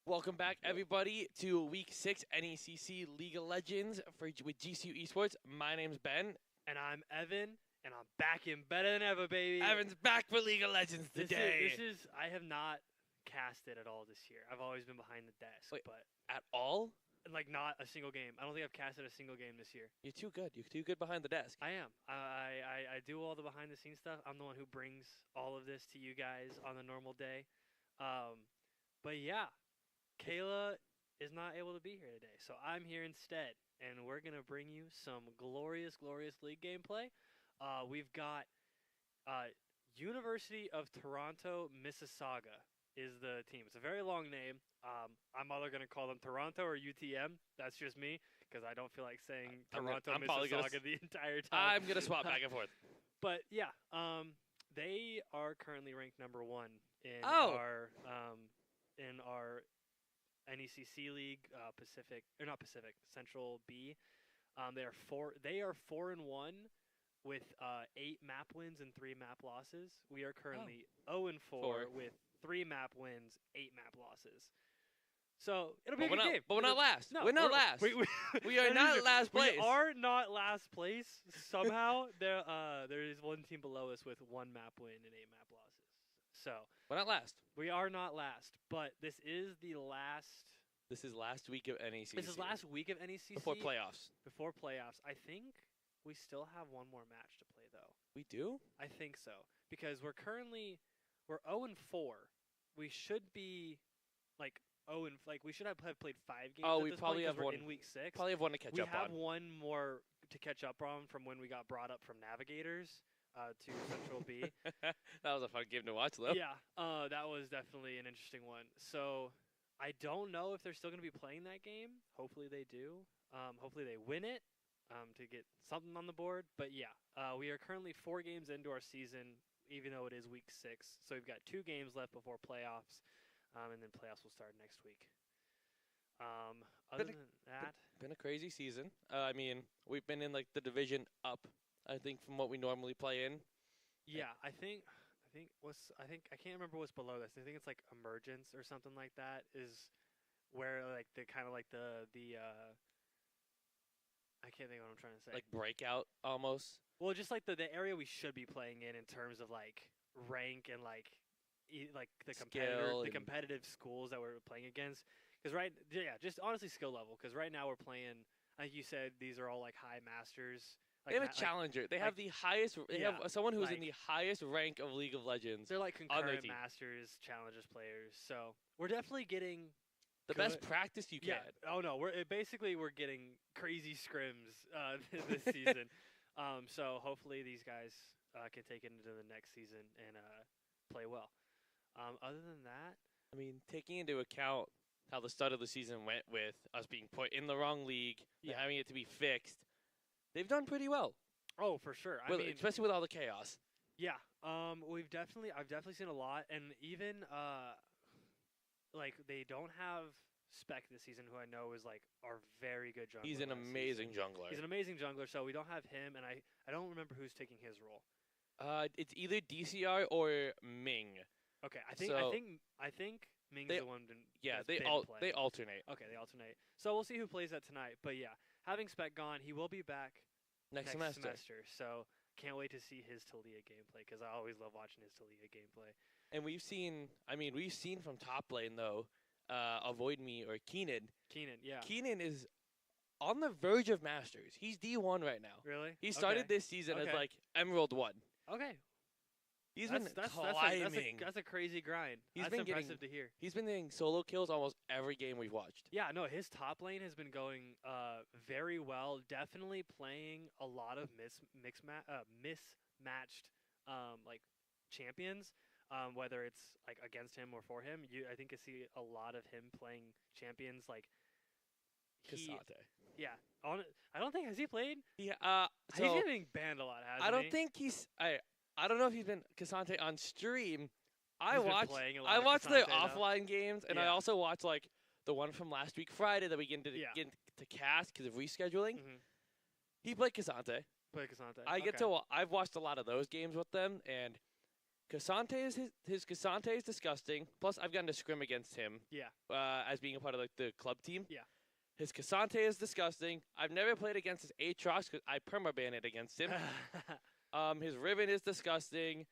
Welcome back, everybody, to Week 6 NECC League of Legends with GCU Esports. My name's Ben. And I'm Evan, and I'm back in better than ever, baby. Evan's back for League of Legends today. I have not casted at all this year. I've always been behind the desk. Wait. But At all? like not a single game. I don't think I've casted a single game this year. You're too good. You're too good behind the desk. I am. I do all the behind the scenes stuff. I'm the one who brings all of this to you guys on a normal day. But yeah, Kayla is not able to be here today, so I'm here instead, and we're gonna bring you some glorious, glorious league gameplay. We've got University of Toronto Mississauga is the team. It's a very long name. I'm either gonna call them Toronto or UTM. That's just me because I don't feel like saying Toronto Mississauga the entire time. I'm gonna swap back and forth. But yeah, they are currently ranked number 1 in our NECC League, Central B. They are 4-1 with 8 map wins and 3 map losses. We are currently 0-4 with 3 map wins, 8 map losses. So it'll be a good game. But we're not last. No, we're not last. We are not last place. We are not last place. Somehow there is one team below us with 1 map win and 8 map losses. So we're not last. We are not last, but this is the last. This is last week of NECC. This is last week of NECC. Before playoffs. Before playoffs. I think we still have one more match to play, though. We do? I think so. Because we're 0-4. We should be, we should have played 5 games at we this probably point, have one in Week 6. Probably have one to catch up on. We have one more to catch up on from when we got brought up from Navigators to Central B. That was a fun game to watch, though. Yeah, that was definitely an interesting one. So I don't know if they're still going to be playing that game. Hopefully they do. Hopefully they win it to get something on the board. But yeah, we are currently 4 games into our season, even though it is Week 6. So we've got 2 games left before playoffs, and then playoffs will start next week. Other than that, been a crazy season. I mean, we've been in the division up, I think, from what we normally play in. Yeah, I can't remember what's below this. I think it's like Emergence or something like that is where I can't think of what I'm trying to say. Like breakout almost. Well, just like the area we should be playing in terms of rank and the competitive schools that we're playing against. Because just honestly skill level. Because right now we're playing, like you said, these are all high masters. They have a challenger. They have the highest. They have someone who's in the highest rank of League of Legends. They're concurrent masters, challengers players. So we're definitely getting the best practice you can. Yeah. Oh no, we're getting crazy scrims this season. So hopefully these guys can take it into the next season and play well. Other than that, I mean, taking into account how the start of the season went with us being put in the wrong league and having it to be fixed, they've done pretty well. Oh, for sure. Especially with all the chaos. Yeah. I've definitely seen a lot, and even they don't have Spec this season, who I know is our very good jungler. He's an amazing jungler. He's an amazing jungler, so we don't have him, and I don't remember who's taking his role. It's either DCR or Ming. Okay, I think Ming's the one. They alternate. Okay, they alternate. So we'll see who plays that tonight. But yeah, having Spec gone, he will be back next semester. So can't wait to see his Talia gameplay because I always love watching his Talia gameplay. And we've seen from top lane though, Avoid Me or Keenan. Yeah. Keenan is on the verge of Masters. He's D1 right now. Really? He started this season as Emerald 1. Okay. He's been climbing. That's a crazy grind. That's impressive to hear. He's been getting solo kills almost every game we've watched. Yeah, no, his top lane has been going very well. Definitely playing a lot of mismatched champions. Whether it's against him or for him, I think you see a lot of him playing champions Cassante. Yeah, I don't think has he played. Yeah, he's getting banned a lot. I don't think he's. I don't know if he's been Cassante on stream. I watched their offline games, and I also watched the one from last week Friday that we get to cast because of rescheduling. Mm-hmm. He played Cassante. I've watched a lot of those games with them, and Cassante is his Cassante is disgusting. Plus, I've gotten to scrim against him. Yeah. As being a part of the club team. Yeah. His Cassante is disgusting. I've never played against his Aatrox because I perma-banned against him. His Riven is disgusting.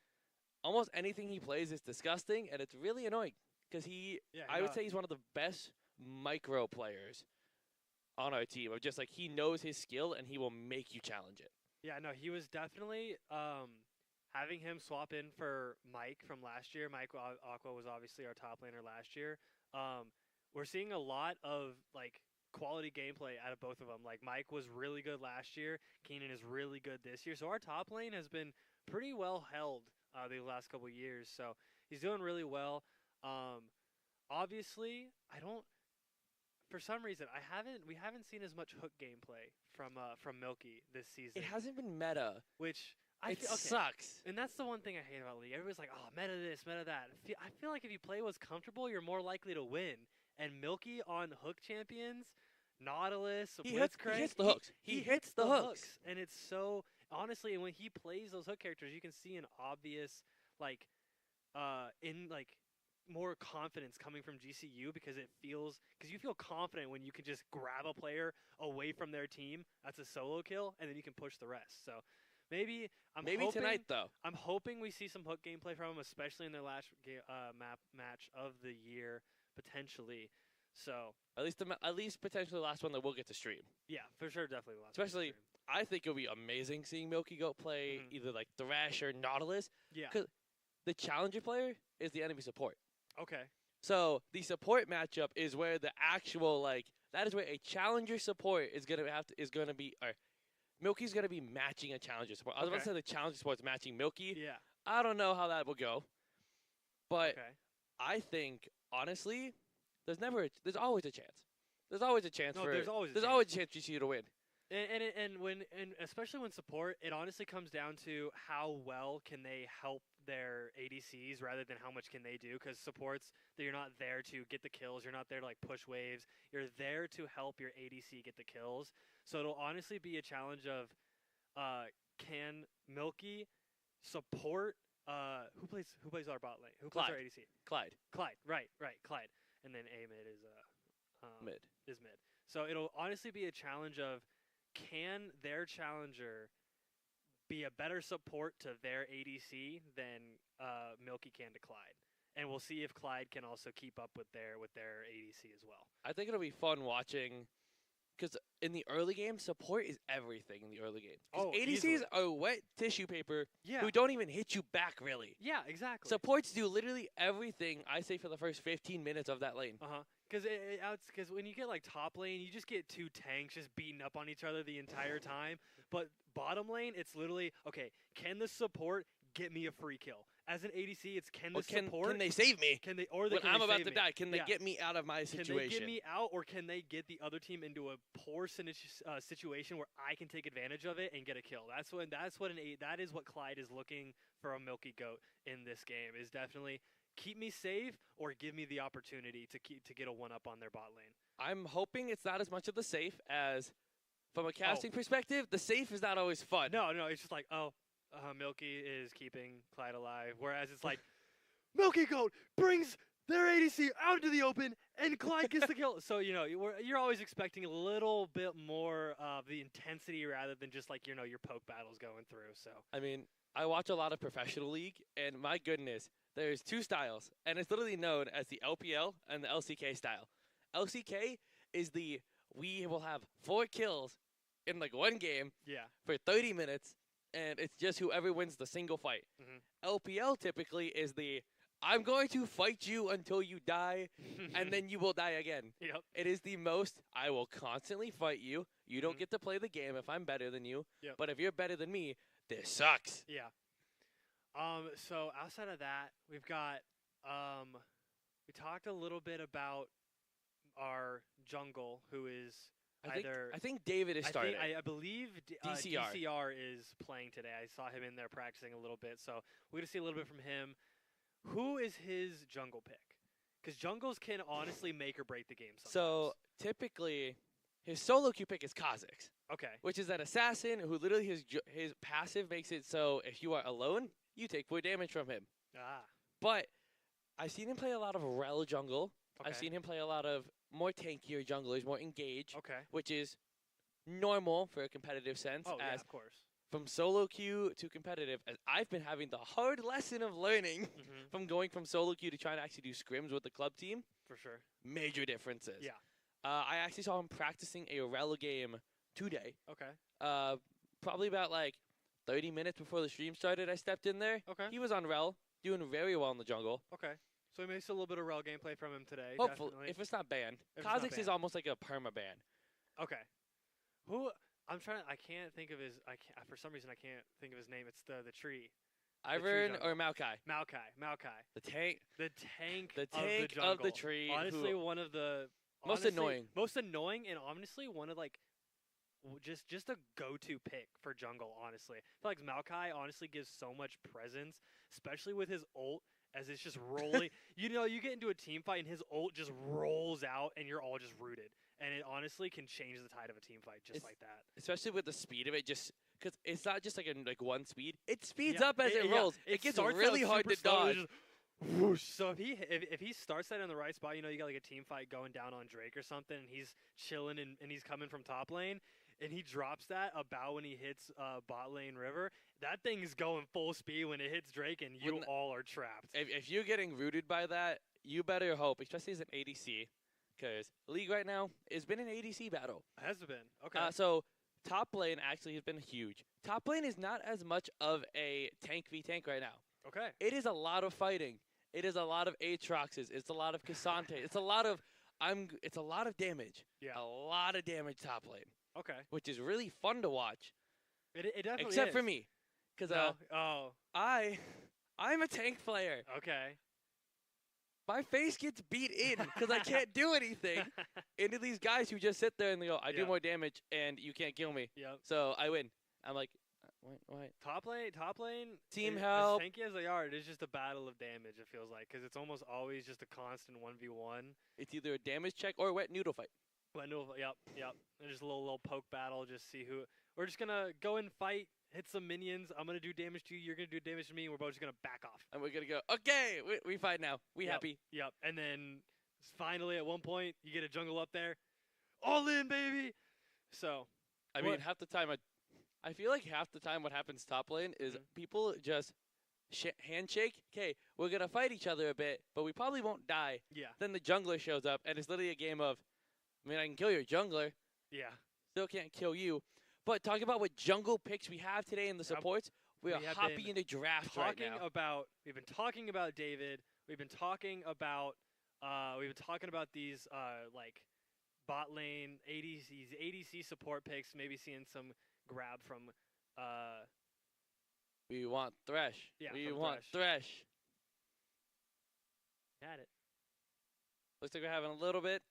Almost anything he plays is disgusting, and it's really annoying because I would say he's one of the best micro players on our team. Of just like he knows his skill and he will make you challenge it. Yeah, no, he was definitely having him swap in for Mike from last year. Mike Aqua was obviously our top laner last year. We're seeing a lot of like quality gameplay out of both of them. Like Mike was really good last year. Keenan is really good this year. So our top lane has been pretty well held the last couple years. So he's doing really well. Obviously, for some reason, we haven't seen as much hook gameplay from Milky this season. It hasn't been meta, which sucks. And that's the one thing I hate about League. Everybody's like, oh, meta this, meta that. I feel like if you play what's comfortable, you're more likely to win. And Milky on hook champions, Nautilus, Blitzcrank, he hits the hooks. He hits the hooks. And it's so, honestly, and when he plays those hook characters, you can see an obvious, more confidence coming from GCU because you feel confident when you can just grab a player away from their team. That's a solo kill, and then you can push the rest. So maybe tonight, though. I'm hoping we see some hook gameplay from him, especially in their last match of the year, potentially. So at least potentially the last one that we'll get to stream. Yeah, for sure, definitely the last. Especially, I think it'll be amazing seeing Milky Goat play either like Thresh or Nautilus. Yeah. Because the challenger player is the enemy support. Okay. So the support matchup is where the actual that is where a challenger support is gonna be. Or Milky's gonna be matching a challenger support. I was about to say the challenger support's matching Milky. Yeah. I don't know how that will go, but I think honestly, there's always a chance. There's always a chance there's always a chance GCU to win. And especially when support, it honestly comes down to how well can they help their ADCs rather than how much can they do. Because supports, you're not there to get the kills. You're not there to push waves. You're there to help your ADC get the kills. So it'll honestly be a challenge of can Milky support who plays our bot lane? Who plays our ADC? Clyde. Right. Clyde. And then A mid is mid. So it'll honestly be a challenge of can their challenger be a better support to their ADC than Milky can to Clyde. And we'll see if Clyde can also keep up with their ADC as well. I think it'll be fun watching because in the early game, support is everything in the early game. ADCs easily are wet tissue paper who don't even hit you back, really. Yeah, exactly. Supports do literally everything, I say, for the first 15 minutes of that lane. Because when you get top lane, you just get two tanks just beating up on each other the entire time. But bottom lane, it's literally, okay, can the support get me a free kill? As an ADC, it's can they save me? When I'm about to die, can they get me out of my situation? Can they get me out, or can they get the other team into a poor situation where I can take advantage of it and get a kill? That is what Clyde is looking for a Milky Goat in this game. Is definitely keep me safe or give me the opportunity to get a one-up on their bot lane. I'm hoping it's not as much of the safe as, from a casting perspective, the safe is not always fun. No, it's just Milky is keeping Clyde alive, whereas it's Milky Goat brings their ADC out into the open and Clyde gets the kill. So, you're always expecting a little bit more of the intensity rather than just your poke battles going through. So, I mean, I watch a lot of professional league, and my goodness, there's two styles, and it's literally known as the LPL and the LCK style. LCK is we will have 4 kills in one game for 30 minutes, and it's just whoever wins the single fight. LPL typically is I'm going to fight you until you die, and then you will die again. Yep. It is the most, I will constantly fight you. You don't get to play the game if I'm better than you, but if you're better than me, this sucks. Yeah. So outside of that, we've got we talked a little bit about our jungle, who is I think David is starting. I believe DCR is playing today. I saw him in there practicing a little bit, so we're gonna see a little bit from him. Who is his jungle pick? Because jungles can honestly make or break the game sometimes. So typically, his solo queue pick is Kha'Zix. Okay. Which is that assassin who literally his passive makes it so if you are alone, you take 4 damage from him. But I've seen him play a lot of rel jungle. Okay. I've seen him play a lot of more tankier junglers, more engaged. Okay. Which is normal for a competitive sense. Oh, yeah, of course. From solo queue to competitive, as I've been having the hard lesson of learning from going from solo queue to trying to actually do scrims with the club team. For sure. Major differences. Yeah. I actually saw him practicing a rel game today. Okay. Probably about like 30 minutes before the stream started, I stepped in there. Okay. He was on rel, doing very well in the jungle. Okay. So we may see a little bit of rel gameplay from him today. Hopefully, definitely. if it's not banned. Kha'Zix is almost like a perma ban. Okay. Who? I'm trying. I can't think of his. For some reason, I can't think of his name. It's the tree. Ivern or Maokai? Maokai. The tank. The tank. The of tank the jungle. of the tree. Honestly, one of the most annoying. Most annoying, and honestly, one of like just a go-to pick for jungle. Honestly, I feel like Maokai honestly gives so much presence, especially with his ult. As it's just rolling, you get into a team fight and his ult just rolls out, and you're all just rooted. And it honestly can change the tide of a team fight like that. Especially with the speed of it, just because it's not just like one speed. It speeds up as it rolls. It gets really hard to dodge. Whoosh. So if he starts that in the right spot, you got like a team fight going down on Drake or something, and he's chilling and he's coming from top lane, and he drops that about when he hits bot lane river. That thing is going full speed when it hits Drake, and you all are trapped. If you're getting rooted by that, you better hope, especially as an ADC. Because League right now has been an ADC battle. Has it been? Okay. So top lane actually has been huge. Top lane is not as much of a tank v tank right now. Okay. It is a lot of fighting. It is a lot of Aatroxes. It's a lot of Cassante. It's a lot of damage. Yeah. A lot of damage top lane. Okay. Which is really fun to watch. It definitely Except is. for me, because I'm a tank player. Okay. My face gets beat in because I can't do anything into these guys who just sit there and they go, I do more damage and you can't kill me. Yep. So I win. I'm like, wait. Top lane. Team help. As tanky as they are, it is just a battle of damage, it feels like, because it's almost always just a constant 1v1. It's either a damage check or a wet noodle fight. Wet noodle, yep. And just a little poke battle, just see who. We're just going to go and fight. Hit some minions. I'm going to do damage to you. You're going to do damage to me. And we're both just going to back off. And we're going to go, okay, we fight now. We happy. Yep. And then finally at one point, you get a jungle up there. All in, baby. So. I mean, half the time, I feel like half the time what happens top lane is people just handshake. Okay, we're going to fight each other a bit, but we probably won't die. Yeah. Then the jungler shows up, and it's literally a game of, I mean, I can kill your jungler. Yeah. Still can't kill you. But talking about what jungle picks we have today in the supports, we are hopping into draft right now. We've been talking about David. We've been talking about these like bot lane ADC support picks. Maybe seeing some grab from. We want Thresh. Yeah, we want Thresh. Got it. Looks like we're having a little bit.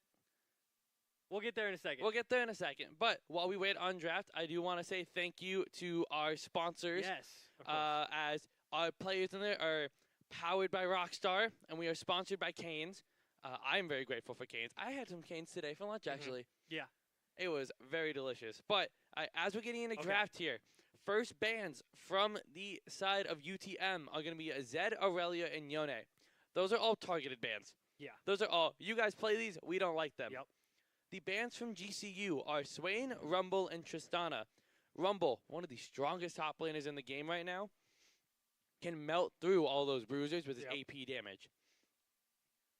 We'll get there in a second. But while we wait on draft, I do want to say thank you to our sponsors. Yes, of course. As our players in there are powered by Rockstar, and we are sponsored by Canes. I'm very grateful for Canes. I had some Canes today for lunch, actually. Yeah. It was very delicious. But as we're getting into draft here, first bans from the side of UTM are going to be Zed, Aurelia, and Yone. Those are all targeted bans. Yeah. Those are all. You guys play these. We don't like them. Yep. The bans from GCU are Swain, Rumble, and Tristana. Rumble, one of the strongest top laners in the game right now, can melt through all those bruisers with his AP damage.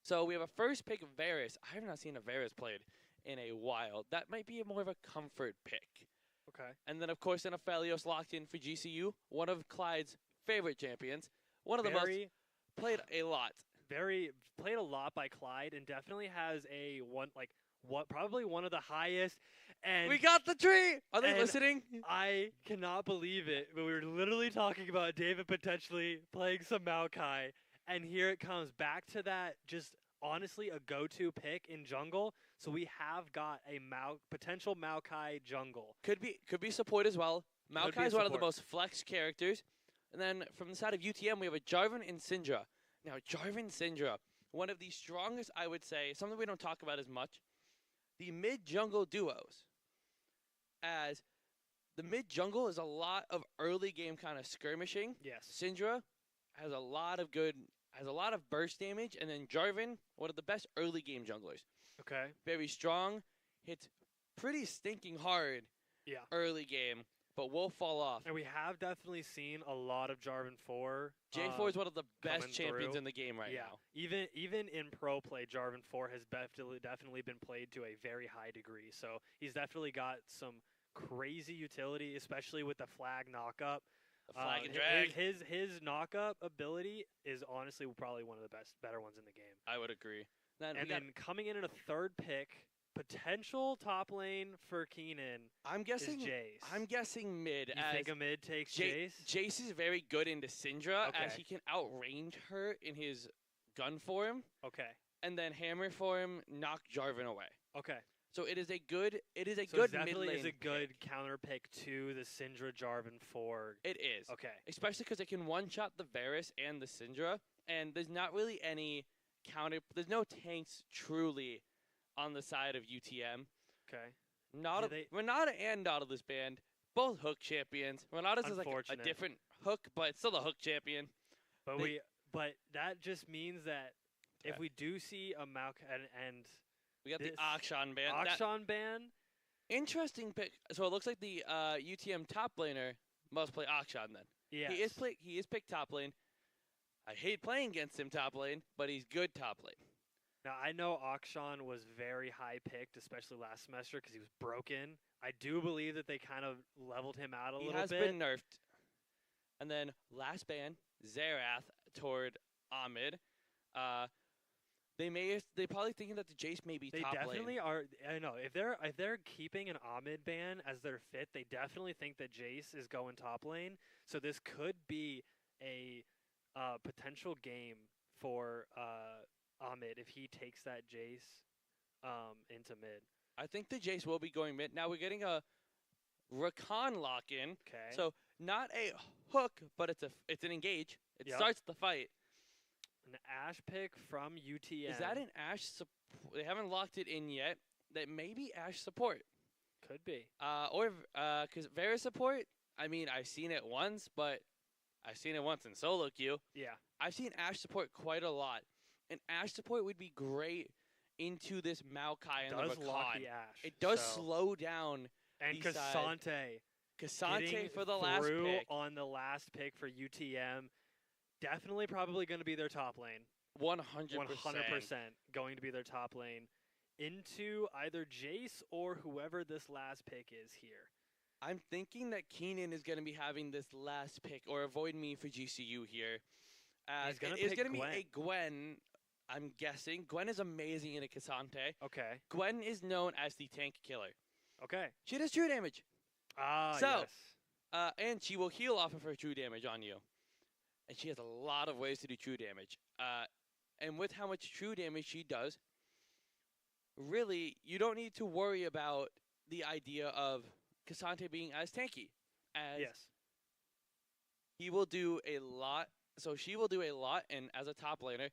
So we have a first pick of Varus. I have not seen a Varus played in a while. That might be more of a comfort pick. Okay. And then, of course, an Aphelios locked in for GCU, one of Clyde's favorite champions. One of the most played a lot. Played a lot by Clyde, and definitely has probably one of the highest. And we got the tree. Are they listening? I cannot believe it. But we were literally talking about David potentially playing some Maokai, and here it comes back to that. Just honestly, a go-to pick in jungle. So we have got a potential Maokai jungle. Could be support as well. Maokai is one of the most flex characters. And then from the side of UTM, we have a Jarvan and Syndra. Now, Jarvan Syndra, one of the strongest, I would say, something we don't talk about as much. The mid-jungle duos, as the mid-jungle is a lot of early game kind of skirmishing. Yes. Syndra has a lot of burst damage, and then Jarvan, one of the best early game junglers. Okay. Very strong, hits pretty stinking hard. Yeah. Early game, but will fall off. And we have definitely seen a lot of Jarvan 4. J4 is one of the best champions in the game right now. Even in pro play, Jarvan 4 has definitely been played to a very high degree. So he's definitely got some crazy utility, especially with the flag knockup. The flag and drag. His knockup ability is honestly probably one of the better ones in the game. I would agree. Then coming in a third pick, potential top lane for Keenan. I'm guessing Jace. I'm guessing mid. You think a mid takes Jace? Jace is very good into Syndra as he can outrange her in his gun form. Okay. And then hammer form knock Jarvan away. Okay. So it is a good good mid lane. It is a good counter pick to the Syndra Jarvan 4. It is. Okay. Especially because it can one shot the Varus and the Syndra, and there's not really any counter. There's no tanks truly on the side of UTM. Okay. Renata and Nautilus band, both hook champions. Renata's is like a different hook, but still a hook champion. But that just means that if we do see a Malk and we got the Akshan ban. Akshan ban. Interesting pick. So it looks like the UTM top laner must play Akshan then. Yeah. He is picked top lane. I hate playing against him top lane, but he's good top lane. Now, I know Akshan was very high picked, especially last semester because he was broken. I do believe that they kind of leveled him out a little bit. He has been nerfed. And then last ban, Xerath toward Ahmed. They probably thinking that the Jace may be top lane. They definitely are. I know if they're keeping an Ahmed ban as their fit, they definitely think that Jace is going top lane. So this could be a potential game for Ahmed if he takes that Jace into mid. I think the Jace will be going mid. Now we're getting a Rakan lock-in. Okay. So not a hook, but it's an engage. It starts the fight. An Ashe pick from UTM. Is that an Ashe support? They haven't locked it in yet. That may be Ashe support. Could be. Or because Varus support, I mean, I've seen it once, but I've seen it once in solo queue. Yeah. I've seen Ashe support quite a lot. And Ashe support would be great into this Maokai and the Rakan. Lock the Ashe. It does slow down. And Cassante. Cassante for the last pick. On the last pick for UTM. Definitely probably going to be their top lane. 100%. 100% going to be their top lane. Into either Jace or whoever this last pick is here. I'm thinking that Keenan is going to be having this last pick, or avoid me for GCU here. He's going to be a Gwen, I'm guessing. Gwen is amazing in a Cassante. Okay. Gwen is known as the tank killer. Okay. She does true damage. Yes. And she will heal off of her true damage on you. And she has a lot of ways to do true damage. And with how much true damage she does, really, you don't need to worry about the idea of Cassante being as tanky. He will do a lot. So she will do a lot, and as a top laner,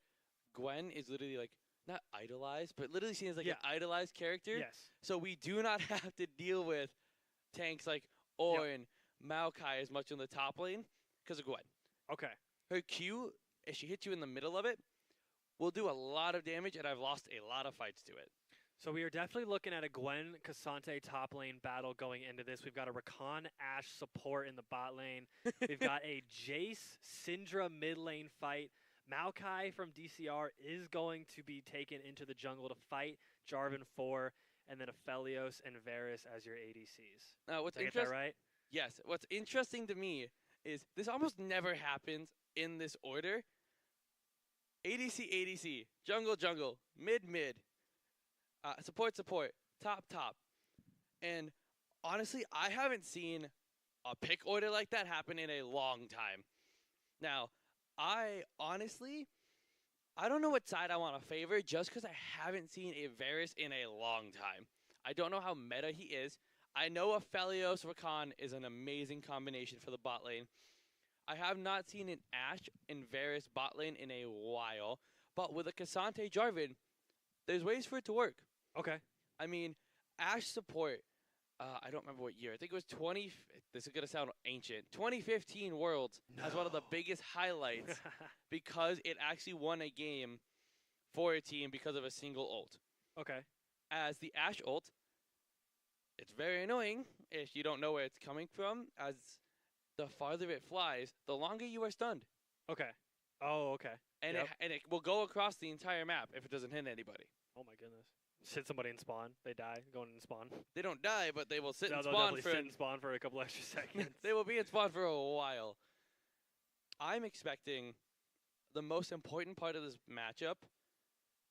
Gwen is literally like, not idolized, but literally seen as like an idolized character. Yes. So we do not have to deal with tanks like Ornn, Maokai as much in the top lane because of Gwen. Okay. Her Q, if she hits you in the middle of it, will do a lot of damage, and I've lost a lot of fights to it. So we are definitely looking at a Gwen Cassante top lane battle going into this. We've got a Rakan Ashe support in the bot lane. We've got a Jace Syndra mid lane fight. Maokai from DCR is going to be taken into the jungle to fight Jarvan 4, and then Aphelios and Varus as your ADCs. What's Did I get that right? Yes. What's interesting to me is this almost never happens in this order. ADC, ADC, jungle, jungle, mid, mid, support, support, top, top. And honestly, I haven't seen a pick order like that happen in a long time. Now, I don't know what side I want to favor just because I haven't seen a Varus in a long time. I don't know how meta he is. I know Aphelios Rakan is an amazing combination for the bot lane. I have not seen an Ashe and Varus bot lane in a while, but with a Cassante Jarvan, there's ways for it to work. Okay. I mean, Ashe support, I don't remember what year. I think it was this is going to sound ancient. 2015 Worlds has one of the biggest highlights because it actually won a game for a team because of a single ult. Okay. As the Ashe ult, it's very annoying if you don't know where it's coming from. As the farther it flies, the longer you are stunned. Okay. Oh, okay. And it will go across the entire map if it doesn't hit anybody. Oh my goodness. Hit somebody in spawn. They die going in spawn. They don't die, but they will sit in spawn sit in spawn for a couple extra seconds. They will be in spawn for a while. I'm expecting the most important part of this matchup.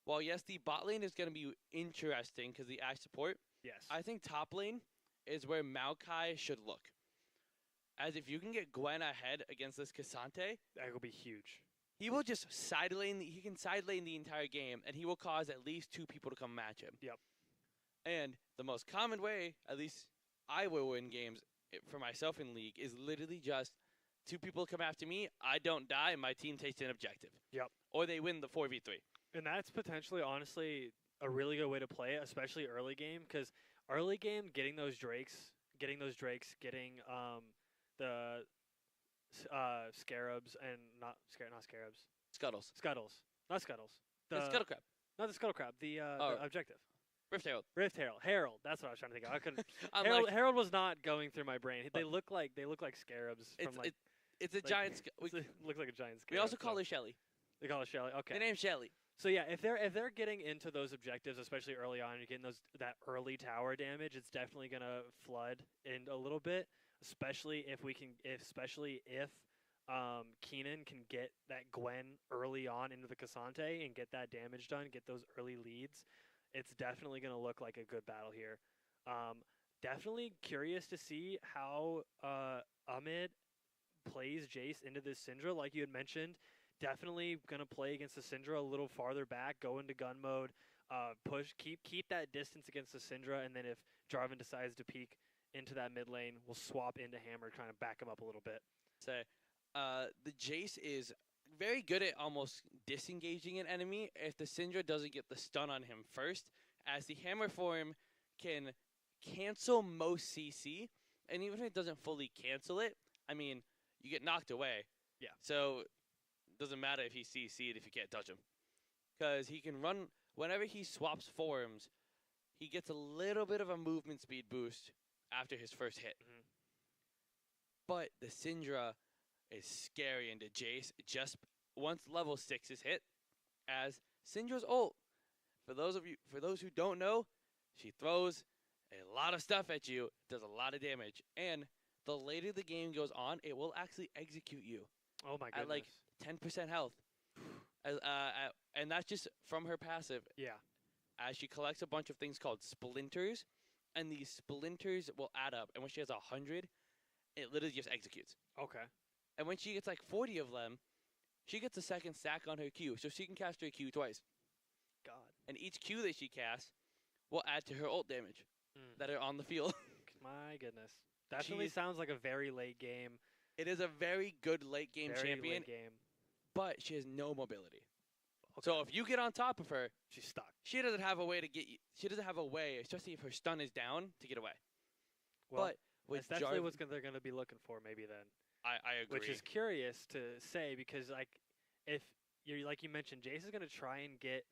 While yes, the bot lane is going to be interesting because the Ashe support. Yes. I think top lane is where Maokai should look. As if you can get Gwen ahead against this Cassante, that will be huge. He will just side lane. He can side lane the entire game, and he will cause at least 2 people to come match him. Yep. And the most common way, at least I will win games for myself in League, is literally just 2 people come after me, I don't die, and my team takes an objective. Yep. Or they win the 4v3. And that's potentially, honestly, a really good way to play it, especially early game, because early game, getting those drakes, getting the scarabs and not scarabs. Scuttles. Not scuttles. The scuttle crab. Not the scuttle crab. The objective. Rift Herald. Herald. That's what I was trying to think of. I couldn't. Herald was not going through my brain. They look like scarabs. It's a giant. Looks like a giant scarab. We also call her Shelly. They call her Shelly. Okay. The name's Shelly. So yeah, if they're getting into those objectives, especially early on, you're getting that early tower damage. It's definitely gonna flood in a little bit. Especially if Keenan can get that Gwen early on into the Cassante and get that damage done, get those early leads, it's definitely going to look like a good battle here. Definitely curious to see how Ahmed plays Jace into this Syndra, like you had mentioned. Definitely going to play against the Syndra a little farther back, go into gun mode, push, keep that distance against the Syndra, and then if Jarvan decides to peek into that mid lane, we'll swap into Hammer, trying to back him up a little bit. The Jace is very good at almost disengaging an enemy if the Syndra doesn't get the stun on him first, as the Hammer form can cancel most CC, and even if it doesn't fully cancel it, I mean, you get knocked away. Yeah. So it doesn't matter if he CC'd if you can't touch him. Because he can run, whenever he swaps forms, he gets a little bit of a movement speed boost after his first hit. Mm-hmm. But the Syndra is scary into Jace just once level 6 is hit, as Syndra's ult, for those who don't know, she throws a lot of stuff at you, does a lot of damage, and the later the game goes on, it will actually execute you. Oh my goodness. At like 10% health. And that's just from her passive. Yeah. As she collects a bunch of things called splinters, and these splinters will add up. And when she has 100, it literally just executes. Okay. And when she gets like 40 of them, she gets a second stack on her Q, so she can cast her Q twice. God. And each Q that she casts will add to her ult damage that are on the field. My goodness. Definitely sounds like a very late game. It is a very good late game champion. Late game. But she has no mobility. Okay. So if you get on top of her, she's stuck. She doesn't have a way to get you. She doesn't have a way, especially if her stun is down, to get away. Well, but with that's definitely what they're going to be looking for maybe then. I agree. Which is curious to say because if you're like you mentioned, Jace is going to try and get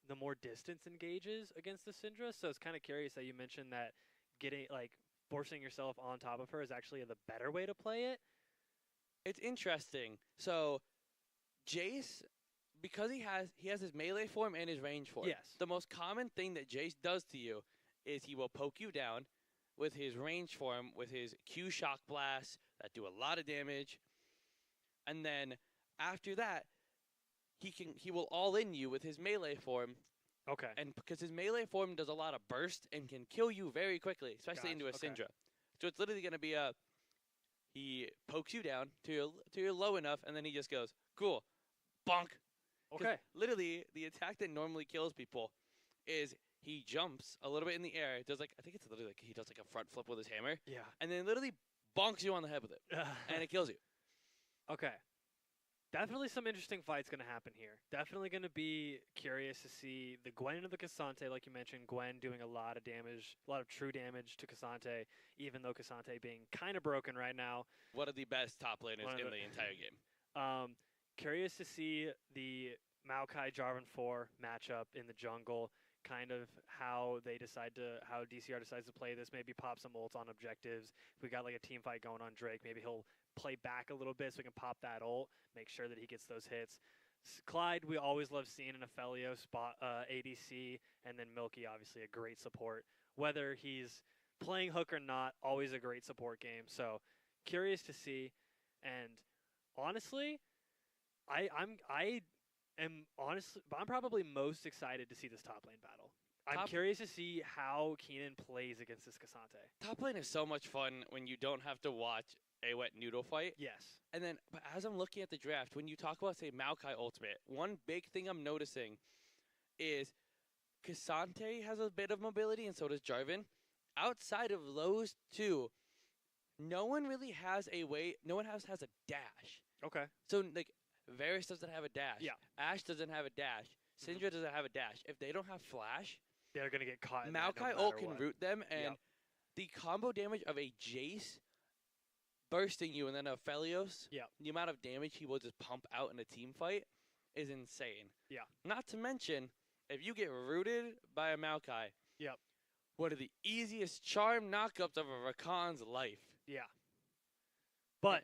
the more distance engages against the Syndra. So it's kind of curious that you mentioned that getting forcing yourself on top of her is actually the better way to play it. It's interesting. So Jace, because he has his melee form and his range form. Yes. The most common thing that Jace does to you is he will poke you down with his range form, with his Q shock blasts that do a lot of damage. And then after that, he will all in you with his melee form. Okay. And because his melee form does a lot of burst and can kill you very quickly, especially into a Syndra. So it's literally going to be he pokes you down till you're low enough, and then he just goes, cool, bonk. Okay. Literally, the attack that normally kills people is he jumps a little bit in the air, does I think it's literally he does a front flip with his hammer. Yeah. And then literally bonks you on the head with it, and it kills you. Okay. Definitely some interesting fights going to happen here. Definitely going to be curious to see the Gwen into the Cassante, like you mentioned. Gwen doing a lot of damage, a lot of true damage to Cassante, even though Cassante being kind of broken right now. One of the best top laners in the entire game. Curious to see the Maokai Jarvan 4 matchup in the jungle. Kind of how DCR decides to play this. Maybe pop some ults on objectives. If we got like a team fight going on Drake, maybe he'll play back a little bit so we can pop that ult, make sure that he gets those hits. Clyde, we always love seeing in a Felio spot, ADC, and then Milky, obviously a great support. Whether he's playing hook or not, always a great support game. So curious to see. And honestly, I'm probably most excited to see this top lane battle. I'm curious to see how Keenan plays against this Cassante. Top lane is so much fun when you don't have to watch a wet noodle fight. Yes. And then, but as I'm looking at the draft, when you talk about, say, Maokai Ultimate, one big thing I'm noticing is Cassante has a bit of mobility, and so does Jarvan. Outside of those two, no one really has a way. No one has a dash. Okay. So, like, Varus doesn't have a dash. Yeah. Ash doesn't have a dash. Syndra doesn't have a dash. If they don't have flash, they're going to get caught. Maokai ult can root them, and the combo damage of a Jace bursting you and then a Felios, the amount of damage he will just pump out in a team fight is insane. Yeah. Not to mention, if you get rooted by a Maokai, one of the easiest charm knockups of a Rakan's life. Yeah. But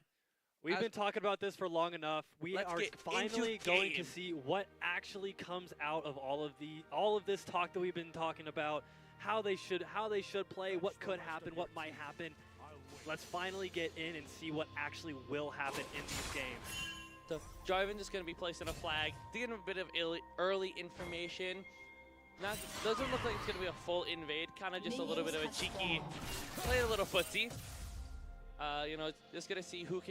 we've been talking about this for long enough. We are finally going to see what actually comes out of all of this talk that we've been talking about, how they should play, what could happen, what might happen. Let's finally get in and see what actually will happen in these games. So Jarvan just going to be placing a flag, to get him a bit of early information. Doesn't look like it's going to be a full invade, kind of just a little bit of a cheeky, play a little footsie. Just going to see who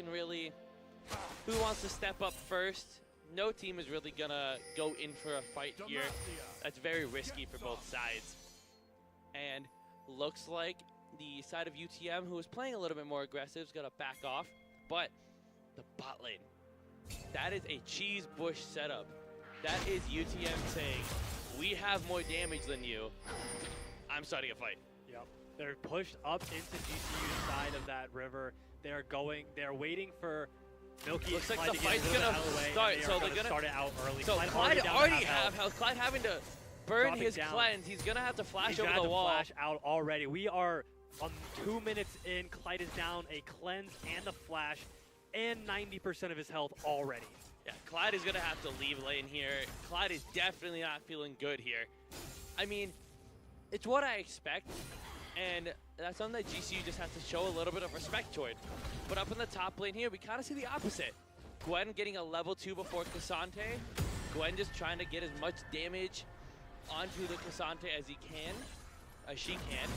wants to step up first. No team is really going to go in for a fight here. That's very risky for both sides. And looks like the side of UTM, who was playing a little bit more aggressive, is going to back off. But the bot lane, that is a cheese bush setup. That is UTM saying, we have more damage than you. I'm starting a fight. Yep. They're pushed up into GCU's side of that river. They're waiting for Milky. Looks like the fight's going to start. So they're going to start it out early. So Clyde already have health. Clyde having to burn his cleanse. He's going to have to flash over the wall. Flash out already. We are 2 minutes in. Clyde is down a cleanse and a flash and 90% of his health already. Yeah, Clyde is going to have to leave lane here. Clyde is definitely not feeling good here. I mean, it's what I expect, and that's something that GCU just has to show a little bit of respect toward. But up in the top lane here, we kind of see the opposite. Gwen getting a level 2 before Cassante. Gwen just trying to get as much damage onto the Cassante as she can.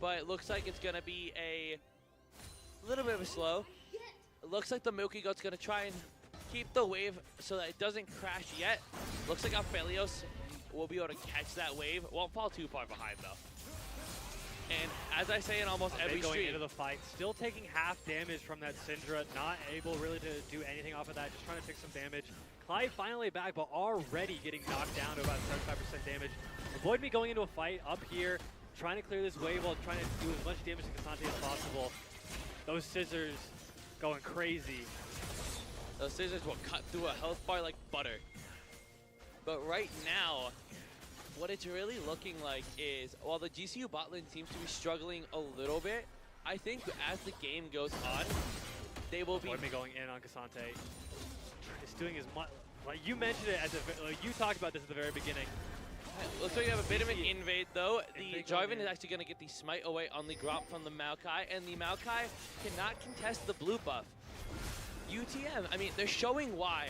But it looks like it's going to be a little bit of a slow. It looks like the Milky Goat's going to try and keep the wave so that it doesn't crash yet. Looks like Aphelios will be able to catch that wave. It won't fall too far behind, though. And as I say in almost every going stream, into the fight, still taking half damage from that Syndra, not able really to do anything off of that, just trying to take some damage. Clyde finally back, but already getting knocked down to about 75% damage. Avoid me going into a fight up here, trying to clear this wave while trying to do as much damage to Cassante as possible. Those scissors going crazy. Those scissors will cut through a health bar like butter. But right now, what it's really looking like is, while the GCU bot lane seems to be struggling a little bit, I think as the game goes on, they will be... going in on Cassante. It's doing as much... Like you mentioned it, you talked about this at the very beginning. Looks like you have a bit of an invade, though. The Jarvan is actually going to get the smite away on the Gromp from the Maokai, and the Maokai cannot contest the blue buff. UTM, I mean, they're showing why.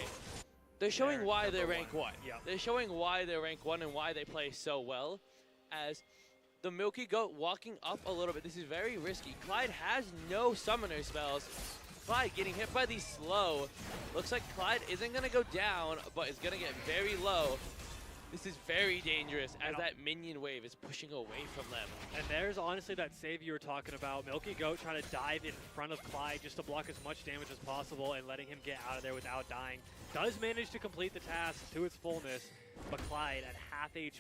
They're showing why they're rank 1. Yep. They're showing why they're rank 1 and why they play so well. As the Milky Goat walking up a little bit. This is very risky. Clyde has no summoner spells. Clyde getting hit by the slow. Looks like Clyde isn't going to go down, but is going to get very low. This is very dangerous as that minion wave is pushing away from them. And there's honestly that save you were talking about. Milky Goat trying to dive in front of Clyde just to block as much damage as possible and letting him get out of there without dying. Does manage to complete the task to its fullness, but Clyde at half HP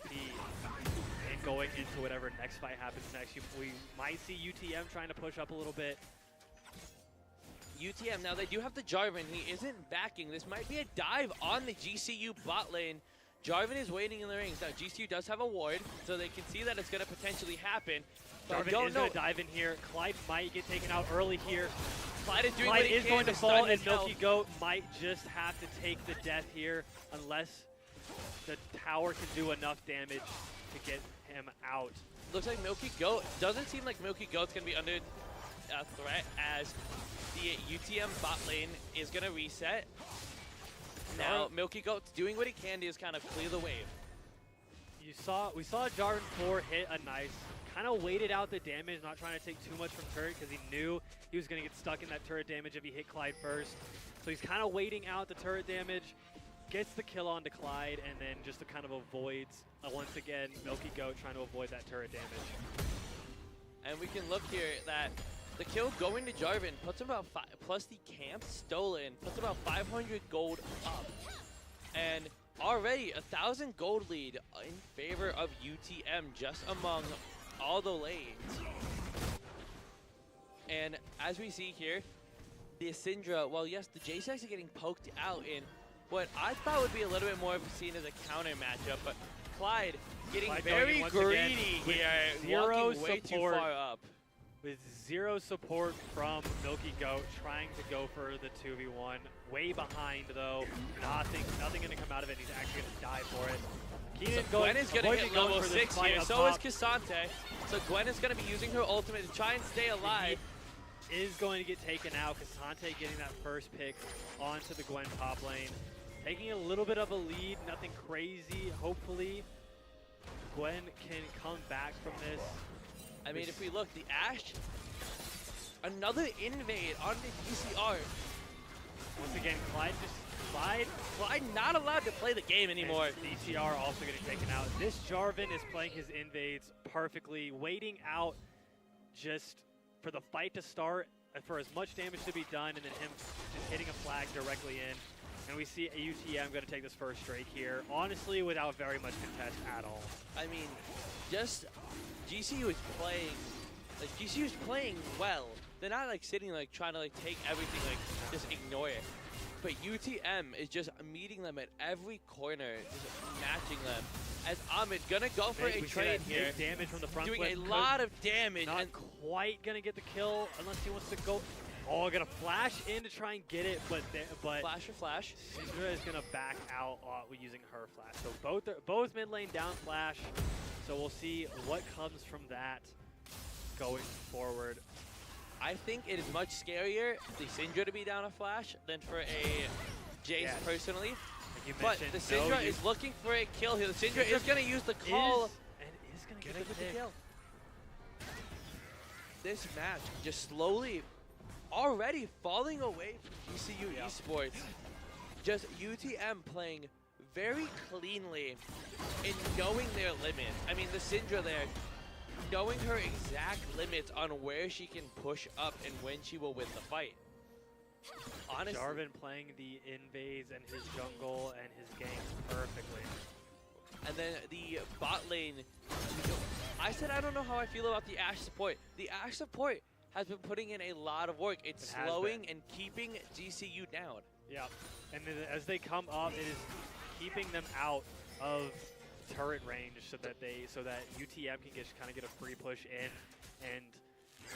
and going into whatever next fight happens next. We might see UTM trying to push up a little bit. UTM, now they do have the Jarvan. He isn't backing. This might be a dive on the GCU bot lane. Jarvan is waiting in the rings. Now, GCU does have a ward, so they can see that it's going to potentially happen. Jarvan is going to dive in here. Clyde might get taken out early here. Clyde is doing Clyde what he is can going to to fall, stun and his Milky health. Goat might just have to take the death here unless the tower can do enough damage to get him out. Looks like Milky Goat, doesn't seem like Milky Goat's going to be under threat as the UTM bot lane is going to reset. Now, Milky Goat's doing what he can to just kind of clear the wave. We saw Jarvan 4 hit a nice, kind of waited out the damage, not trying to take too much from turret because he knew he was going to get stuck in that turret damage if he hit Clyde first. So he's kind of waiting out the turret damage, gets the kill onto Clyde, and then just kind of avoids, once again, Milky Goat trying to avoid that turret damage. And we can look here that the kill going to Jarvan puts him about plus the camp stolen, puts about 500 gold up. And already 1,000 gold lead in favor of UTM just among all the lanes. And as we see here, the Syndra, well, yes, the JSX are getting poked out in what I thought would be a little bit more seen as a counter matchup, but Clyde getting very greedy here, walking way too far up. With zero support from Milky Goat, trying to go for the 2v1. Way behind, though. Nothing going to come out of it. He's actually going to die for it. Keenan Gwen is going to hit level 6 here. So is Cassante. So Gwen is going to be using her ultimate to try and stay alive. He is going to get taken out. Cassante getting that first pick onto the Gwen top lane. Taking a little bit of a lead. Nothing crazy. Hopefully, Gwen can come back from this. I mean, if we look, the Ashe, another invade on the DCR. Once again, Clyde not allowed to play the game anymore. DCR also getting taken out. This Jarvan is playing his invades perfectly, waiting out just for the fight to start, for as much damage to be done, and then him just hitting a flag directly in. And we see a UTM going to take this first strike here, honestly, without very much contest at all. I mean, just GCU is playing, like GCU is playing well. They're not like sitting like trying to like take everything, like just ignore it. But UTM is just meeting them at every corner, just matching them. As Ahmed gonna go for a trade here, damage from the front doing a lot of damage. Not quite gonna get the kill unless he wants to go. Oh, gonna flash in to try and get it, but flash or flash. Syndra is gonna back out using her flash. So both mid lane down flash. So we'll see what comes from that going forward. I think it is much scarier the Syndra to be down a flash than for a Jace personally. Like but the Syndra is looking for a kill here. The Syndra is going to use the call and is going to get the kill. This match just slowly already falling away from GCU Esports. Just UTM playing very cleanly and knowing their limits. I mean, the Syndra there, knowing her exact limits on where she can push up and when she will win the fight. Honestly, Jarvan playing the invades and his jungle and his ganks perfectly. And then the bot lane, I said I don't know how I feel about the Ashe support. The Ashe support has been putting in a lot of work. It's slowing and keeping GCU down. Yeah, and then as they come up, it is keeping them out of turret range so that UTM can kind of get a free push in, and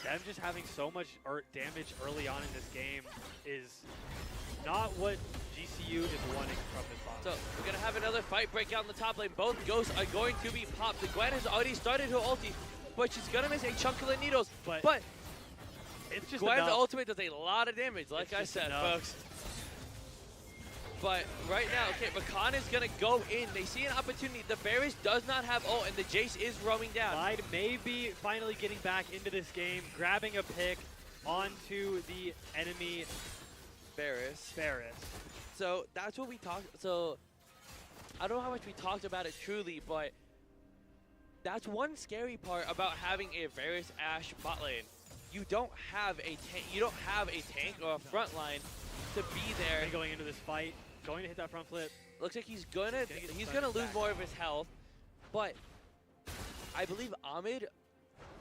them just having so much damage early on in this game is not what GCU is wanting from this bot. So we're gonna have another fight break out in the top lane. Both ghosts are going to be popped. The Gwen has already started her ulti, but she's gonna miss a chunk of the needles. But it's just Gwen's ultimate does a lot of damage, like I said, folks. But right now, okay, Rakan is going to go in. They see an opportunity. The Varus does not have ult, and the Jace is roaming down. Clyde may be finally getting back into this game, grabbing a pick onto the enemy Varus. Varus. So that's what we talked. So I don't know how much we talked about it truly, but that's one scary part about having a Varus Ashe bot lane. You don't have a tank. You don't have a tank or a front line to be there. And going into this fight, going to hit that front flip. Looks like he's gonna lose more of his health, but I believe Ahmed,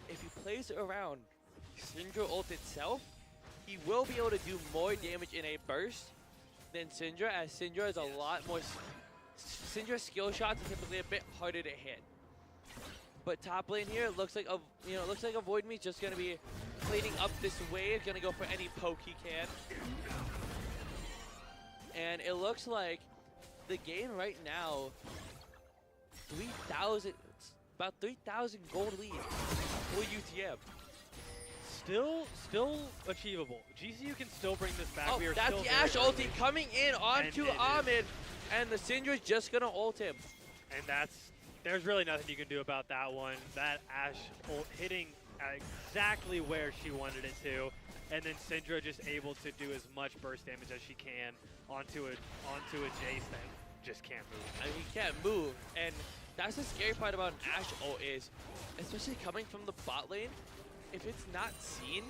if he plays around Syndra ult itself, he will be able to do more damage in a burst than Syndra, as Syndra is a lot more. Syndra's skill shots are typically a bit harder to hit. But top lane here looks like Avoid Me is just gonna be cleaning up this wave, gonna go for any poke he can. And it looks like the game right now, about 3,000 gold lead for UTM. Still achievable. GCU can still bring this back. Oh, that's the Ashe ulti coming in onto Ahmed, and the Syndra's just gonna ult him. And there's really nothing you can do about that one. That Ashe ult hitting exactly where she wanted it to, and then Syndra just able to do as much burst damage as she can onto a Jace that just can't move. I mean, he can't move, and that's the scary part about an Ashe ult is, especially coming from the bot lane, if it's not seen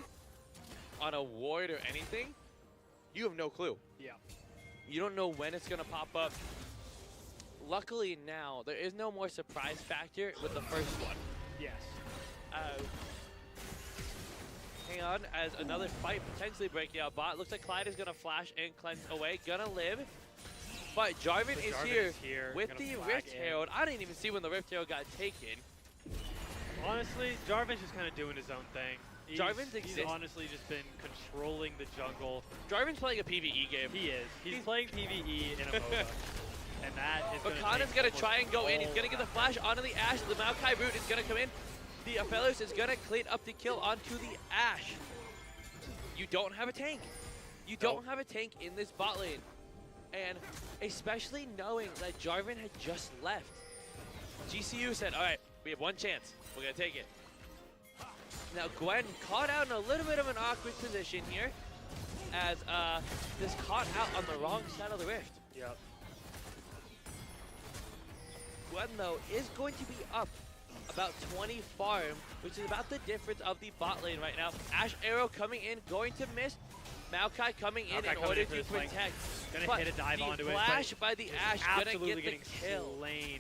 on a ward or anything, you have no clue. Yeah. You don't know when it's gonna pop up. Luckily now, there is no more surprise factor with the first one. Yes. Hang on, as another fight potentially breaking out bot. Looks like Clyde is gonna flash and cleanse away, gonna live. But Jarvan is here with the Rift Herald. I didn't even see when the Rift Herald got taken. Honestly, Jarvan's just kind of doing his own thing. He's honestly just been controlling the jungle. Jarvan's playing a PvE game. He is. He's playing PvE in a MOBA. And that is Bakana's going to try and go in. He's going to get the flash onto the Ashe. The Maokai root is going to come in. The Aphelios is going to clean up the kill onto the Ashe. You don't have a tank. You don't have a tank in this bot lane. And especially knowing that Jarvan had just left. GCU said, all right, we have one chance. We're going to take it. Now Gwen caught out in a little bit of an awkward position here, as this caught out on the wrong side of the rift. Yep. Gwen, though, is going to be up about 20 farm, which is about the difference of the bot lane right now. Ashe arrow coming in, going to miss. Maokai coming in order to protect. Gonna hit a dive onto it. Flash by the Ashe, gonna get the kill. Slain.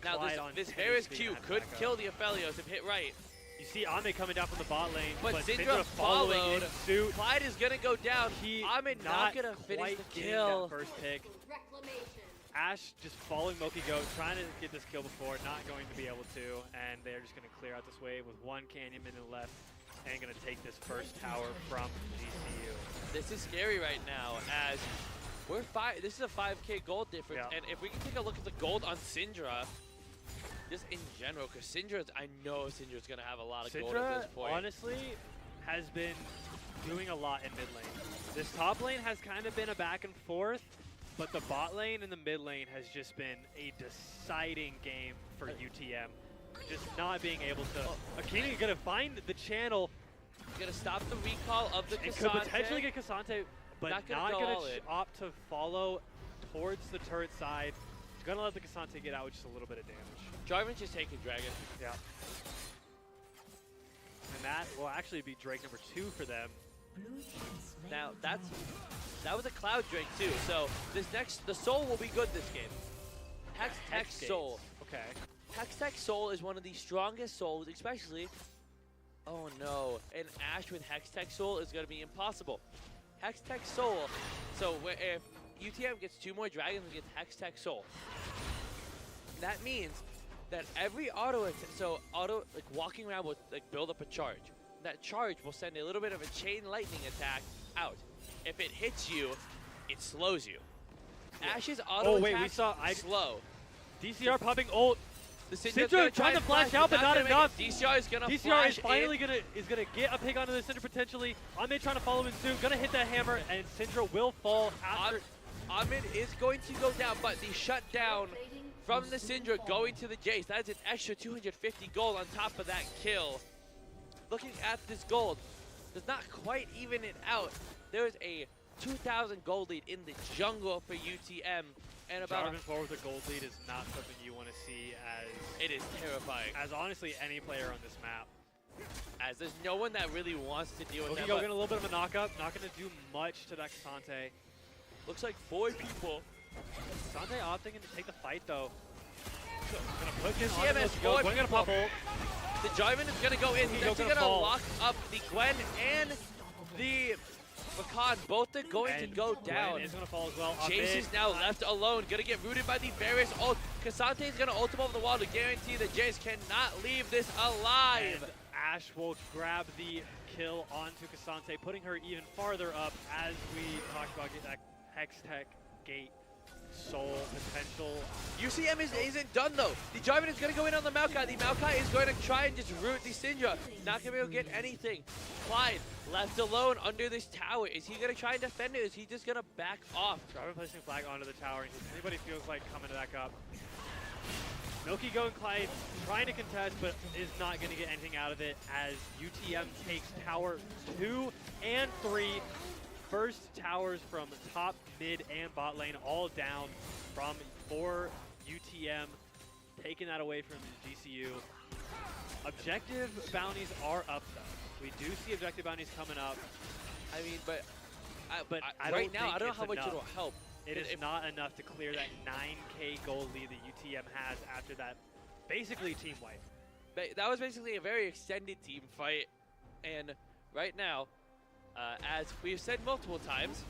Now this Varus Q could kill the Aphelios if hit right. You see Ahmed coming down from the bot lane, but Syndra following in suit. Clyde is gonna go down. Ahmed not gonna finish the kill. That first pick. Ashe just following Moki Goat, trying to get this kill before, not going to be able to, and they're just gonna clear out this wave with one Canyon Minion left, and gonna take this first tower from GCU. This is scary right now, as this is a 5K gold difference, and if we can take a look at the gold on Syndra, just in general, because I know Syndra's going to have a lot of gold at this point. Honestly, has been doing a lot in mid lane. This top lane has kind of been a back and forth, but the bot lane and the mid lane has just been a deciding game for UTM. Just not being able to... Akini going to find the channel. Going to stop the recall of the Cassante. Could potentially get Cassante, but not going to opt to follow towards the turret side. Going to let the Cassante get out with just a little bit of damage. Jarvan's just taking Dragon. Yeah. And that will actually be Drake number 2 for them. Now that was a Cloud Drake too. So the Soul will be good this game. Hextech Soul. Okay. Hextech Soul is one of the strongest souls, especially. Oh no, an Ashe with Hextech Soul is going to be impossible. Hextech Soul. So if UTM gets 2 more dragons and gets Hextech Soul, that means that every walking around will build up a charge. That charge will send a little bit of a chain lightning attack out. If it hits you, it slows you. Ashe's auto attack slow. DCR popping ult. The Syndra trying to flash out, but not enough. DCR is gonna DCR is finally gonna get a pick onto the Syndra potentially. Ahmed trying to follow in soon, gonna hit that hammer, and Syndra will fall after. Ahmed is going to go down, but the shutdown from the Syndra going to the Jace. That is an extra 250 gold on top of that kill. Looking at this gold, does not quite even it out. There is a 2,000 gold lead in the jungle for UTM, And about driving forward with a gold lead is not something you want to see as... It is terrifying. As honestly any player on this map. As there's no one that really wants to deal with that. Getting a little bit of a knock-up. Not going to do much to that Cassante. Looks like 4 people. Cassante opting in to take the fight, though. Gonna push in on Milky-Go. Going to pop ult. The Jarvan is going to go in. He's actually going to lock up the Gwen and the Rakan. Both are going to go down. Gwen is going to fall as well. Jace is now left alone. Going to get rooted by the Varus ult. Cassante is going to ult him over the wall to guarantee that Jace cannot leave this alive. And Ashe will grab the kill onto Cassante, putting her even farther up as we talked about that Hextech gate. Soul potential. UTM isn't done though. The Jarvan is going to go in on the Maokai. The Maokai is going to try and just root the Syndra. Not going to be able to get anything. Clyde left alone under this tower. Is he going to try and defend it? Is he just going to back off? Jarvan placing flag onto the tower. If anybody feels like coming back up. Milky-Go and Clyde trying to contest, but is not going to get anything out of it as UTM takes tower 2 and 3. First towers from top, mid, and bot lane all down for UTM, taking that away from GCU. Objective bounties are up though. We do see objective bounties coming up. I mean, but right now, I don't know how much it'll help. It is not enough to clear that 9K gold lead that UTM has after that basically team wipe. That was basically a very extended team fight, and right now, as we've said multiple times,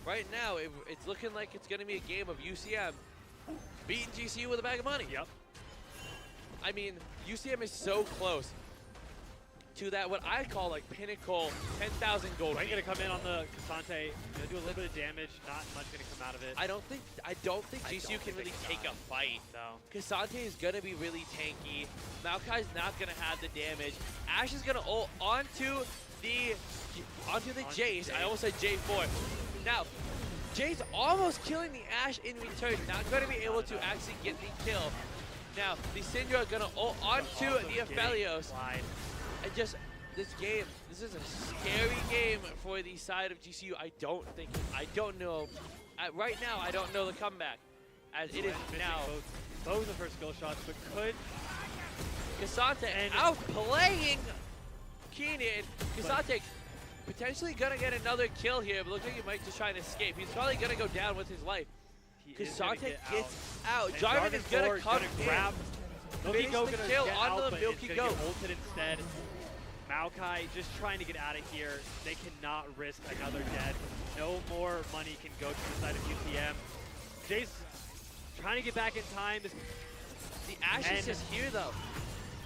right now it's looking like it's going to be a game of UCM beating GCU with a bag of money. Yep. I mean, UCM is so close to that what I call like pinnacle 10,000 gold. Right, going to come in on the Cassante, going to do a little bit of damage, not much going to come out of it. I don't think GCU can really take a fight. No. Cassante is going to be really tanky. Maokai's not going to have the damage. Ashe is going to ult onto the Jace. I almost said J4. Now, Jace almost killing the Ashe in return. Not going to be able to actually get the kill. Now, the Syndra going to ult onto the Aphelios. And just, this is a scary game for the side of GCU. I don't know. Right now, I don't know the comeback. As it is now. Both of her skill shots, but could Cassante outplaying Keenan. Cassante potentially gonna get another kill here, but looks like he might just try to escape. He's probably gonna go down with his life. Cassante gets out. Jarvan is gonna come grab. Milky-Go gonna kill onto the Milky-Go. Ulted instead. Maokai just trying to get out of here. They cannot risk another dead. No more money can go to the side of UTM. Jace trying to get back in time. The Ashe is just here though.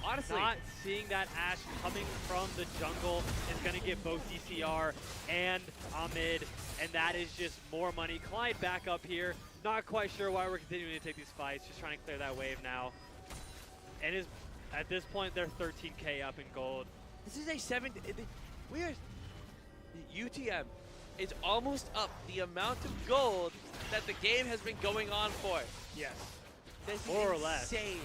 Honestly, not seeing that Ashe coming from the jungle is going to get both DCR and Ahmed, and that is just more money. Clyde back up here. Not quite sure why we're continuing to take these fights. Just trying to clear that wave now. And at this point, they're 13K up in gold. This is a 7. UTM is almost up the amount of gold that the game has been going on for. Yes. This is more or less. Insane.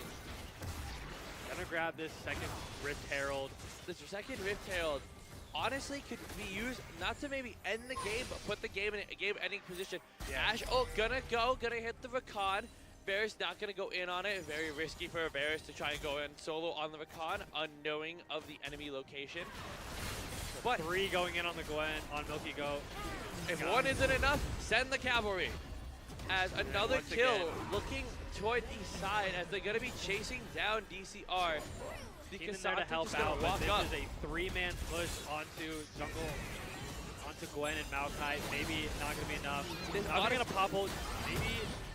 Gonna grab this second Rift Herald. This second Rift Herald honestly could be used not to maybe end the game, but put the game in a game-ending position. Yeah. Ashe, gonna hit the Rakan. Varus not gonna go in on it. Very risky for Varus to try and go in solo on the Rakan, unknowing of the enemy location. But 3 going in on the Gwen, on Milky-Go. If one isn't enough, send the cavalry. As another kill looking toward the side as they're going to be chasing down DCR. Because there to help out, but this is a 3-man push onto jungle, onto Gwen and Maokai. Maybe not going to be enough. Not going to pop ult. Maybe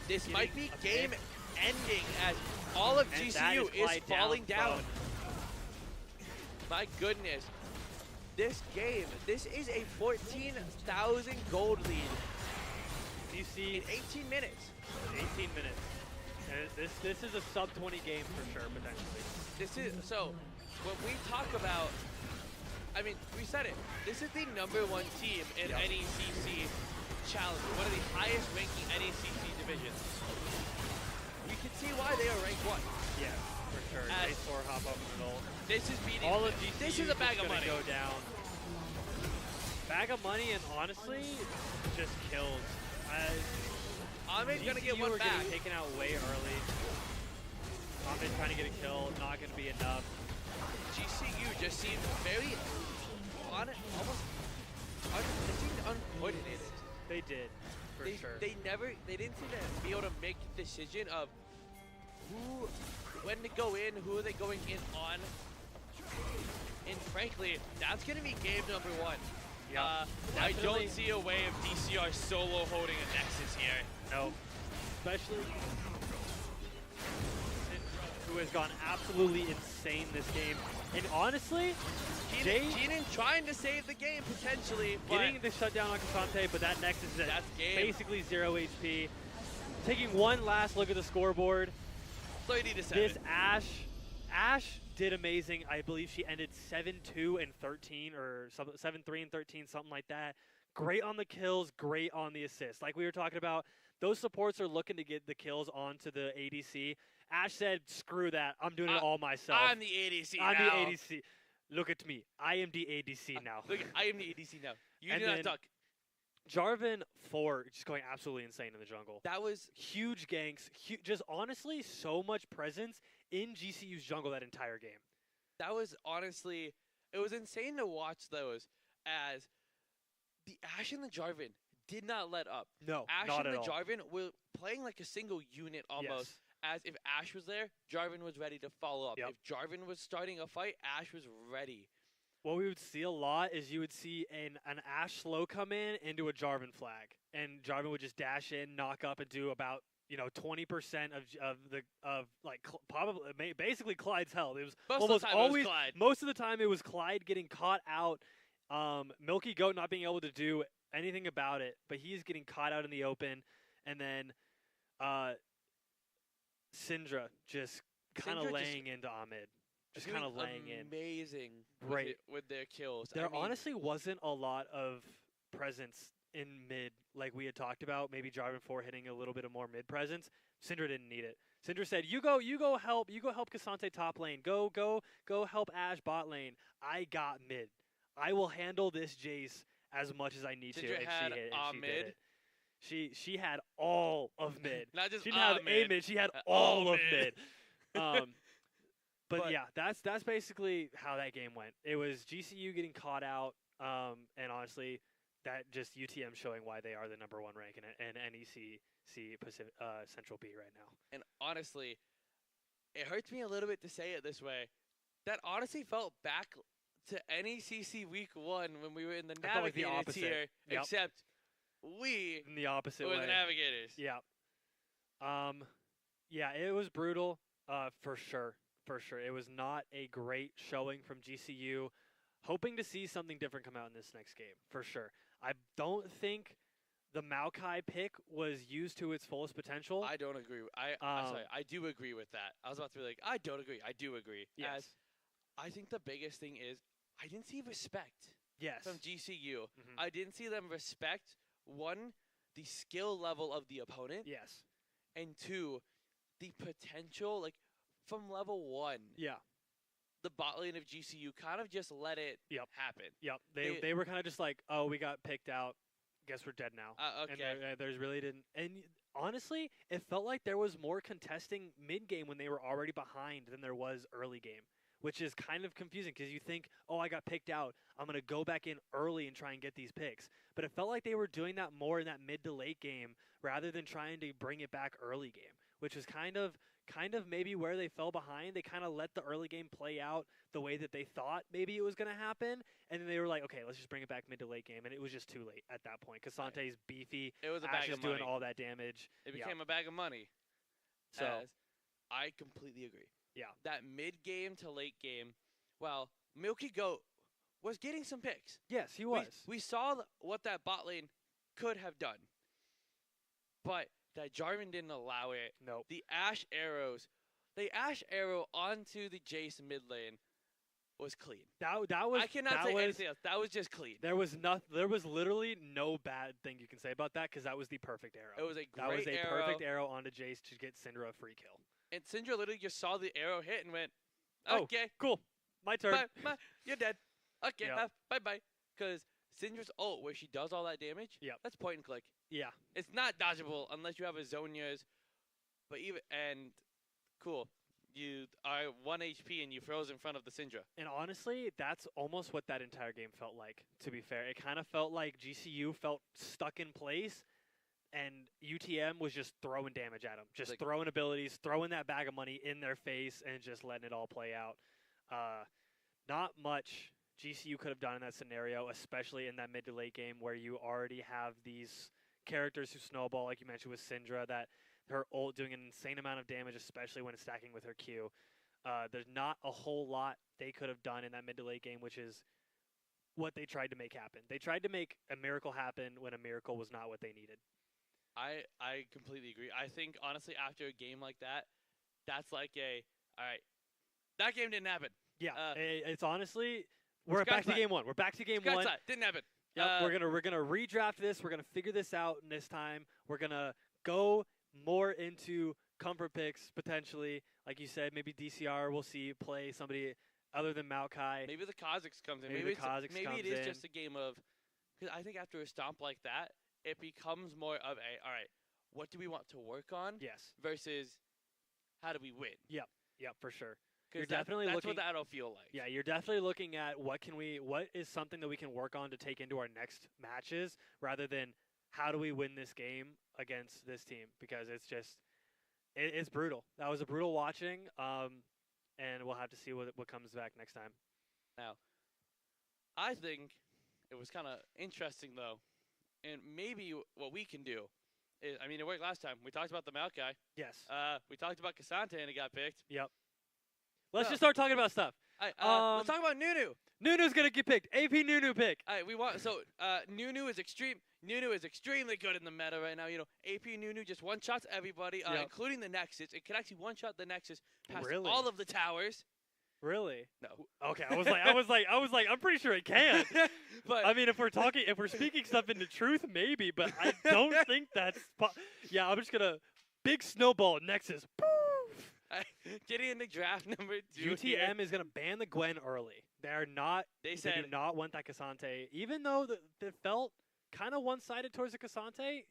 this might be game ending as all of GCU is falling down. My goodness. This game, this is a 14,000 gold lead. You see, in 18 minutes. 18 minutes. And this is a sub-20 game for sure, potentially. This is, so, when we talk about, I mean, we said it. This is the #1 team in NECC Challenge, one of the highest ranking NECC divisions. We can see why they are ranked 1. Yeah, for sure. Phase 4 hop up middle. This is beating, all of GCU. This is a bag of money. Go down. Bag of money, and honestly, just kills. Ahmed's going to get one back. Getting taken out way early. Ahmed trying to get a kill, not going to be enough. GCU just seemed very almost uncoordinated. They did, for sure. They didn't seem to be able to make the decision of when to go in, who are they going in on. And frankly, that's going to be game number 1. Yeah, I don't see a way of DCR solo holding a Nexus here. No. Especially who has gone absolutely insane this game. And honestly, Keenan trying to save the game potentially. Getting the shutdown on Kasante, but that Nexus is at basically 0 HP. Taking one last look at the scoreboard. 30-7. This Ash did amazing. I believe she ended 7-2 and 13 or 7-3 and 13, something like that. Great on the kills, great on the assists. Like we were talking about, those supports are looking to get the kills onto the ADC. Ash said, screw that. I'm doing it all myself. I'm the ADC I'm now. the ADC. Look at me. I am the ADC now. Look, I am the ADC now. You do not duck. Jarvan 4 just going absolutely insane in the jungle. That was huge ganks. Just honestly so much presence in GCU's jungle that entire game. That was honestly, it was insane to watch those as the Ashe and the Jarvan did not let up. No, Ashe not and at the all. Jarvan were playing like a single unit almost. Yes. As if Ashe was there, Jarvan was ready to follow up. Yep. If Jarvan was starting a fight, Ashe was ready. What we would see a lot is you would see an Ashe slow come in into a Jarvan flag, and Jarvan would just dash in, knock up, and do about 20% of probably basically Clyde's health. It was almost always Clyde. Most of the time it was Clyde getting caught out. Milky Goat not being able to do anything about it, but he's getting caught out in the open, and then Syndra just kind of laying into Ahmed. Just kind of laying in. Amazing with their kills. There honestly wasn't a lot of presence in mid like we had talked about. Maybe Jarvan 4 hitting a little bit of more mid presence. Syndra didn't need it. Syndra said, you go help Kasante top lane. Go help Ashe bot lane. I got mid. I will handle this Jace as much as I need to. And she did it. She had all of mid. Not just she didn't have a mid. She had all of mid. But yeah, that's basically how that game went. It was GCU getting caught out, and honestly, that just UTM showing why they are the #1 rank in NECC Pacific, Central B right now. And honestly, it hurts me a little bit to say it this way. That honestly felt back to NECC Week 1 when we were in the Navigator tier, except we in the opposite were way. the Navigators. Yeah. Yeah, it was brutal, for sure. For sure. It was not a great showing from GCU. Hoping to see something different come out in this next game, for sure. I don't think the Maokai pick was used to its fullest potential. I don't agree. I'm sorry. I do agree with that. I was about to be like, I don't agree. I do agree. Yes. As I think the biggest thing is I didn't see respect from GCU. Mm-hmm. I didn't see them respect, 1, the skill level of the opponent. Yes. And 2, the potential, like, from level 1. Yeah. The bot lane of GCU kind of just let it happen. Yep. They were kind of just like, oh, we got picked out. Guess we're dead now. Okay. And there's really didn't. And honestly, it felt like there was more contesting mid game when they were already behind than there was early game, which is kind of confusing because you think, oh, I got picked out. I'm going to go back in early and try and get these picks. But it felt like they were doing that more in that mid to late game rather than trying to bring it back early game, which is kind of maybe where they fell behind. They kind of let the early game play out the way that they thought maybe it was going to happen. And then they were like, okay, let's just bring it back mid to late game. And it was just too late at that point. Kasante's beefy. It was a Ash bag is of money. doing all that damage. It became a bag of money. So I completely agree. Yeah. That mid game to late game, well, Milky Goat was getting some picks. Yes, he was. We saw what that bot lane could have done. But that Jarvan didn't allow it. Nope. The Ashe arrow onto the Jace mid lane was clean. That was. I cannot say anything else. That was just clean. There was literally no bad thing you can say about that because that was the perfect arrow. It was a great arrow. Perfect arrow onto Jace to get Syndra a free kill. And Syndra literally just saw the arrow hit and went, okay, cool, my turn. You're dead. Okay, Yep. bye-bye. Because Syndra's ult, where she does all that damage, that's point and click. Yeah. It's not dodgeable unless you have a Zhonya's. But cool. You are 1 HP and you froze in front of the Syndra. And honestly, that's almost what that entire game felt like, to be fair. It kind of felt like GCU felt stuck in place, and UTM was just throwing damage at them. Just like, throwing abilities, throwing that bag of money in their face, and just letting it all play out. Not much GCU could have done in that scenario, especially in that mid to late game where you already have these characters who snowball, like you mentioned with Syndra, that her ult doing an insane amount of damage, especially when it's stacking with her Q. There's not a whole lot they could have done in that mid to late game, which is what they tried to make happen. They tried to make a miracle happen when a miracle was not what they needed. I completely agree. I think, honestly, after a game like that, that's like all right, that game didn't happen. Yeah, it's honestly, we're back to game one. We're back to game one. Didn't happen. Yep, we're gonna redraft this. We're gonna figure this out this time. We're gonna go more into comfort picks potentially, like you said. Maybe DCR we'll see play somebody other than Maokai. Maybe the Kha'Zix comes in. Maybe it is just a game of. Because I think after a stomp like that, it becomes more of all right, what do we want to work on? Yes. Versus, how do we win? Yep, for sure. Because that's what that'll feel like. Yeah, you're definitely looking at what is something that we can work on to take into our next matches, rather than how do we win this game against this team, because it's brutal. That was a brutal watching, and we'll have to see what comes back next time. Now, I think it was kind of interesting, though, and maybe what we can do is, I mean, it worked last time. We talked about the Maokai. Yes. We talked about K'Sante, and it got picked. Yep. Let's just start talking about stuff. Let's talk about Nunu. Nunu's gonna get picked. AP Nunu pick. Nunu is extreme. Nunu is extremely good in the meta right now. You know, AP Nunu just one shots everybody, including the Nexus. It can actually one shot the Nexus past all of the towers. Really? No. Okay, I was like, I'm pretty sure it can. But I mean, if we're speaking stuff into truth, maybe. But I don't think that's. Yeah, I'm just gonna big snowball Nexus. Getting into draft number 2. UTM is going to ban the Gwen early. They do not want that K'Sante. Even though it felt kind of one-sided towards the K'Sante,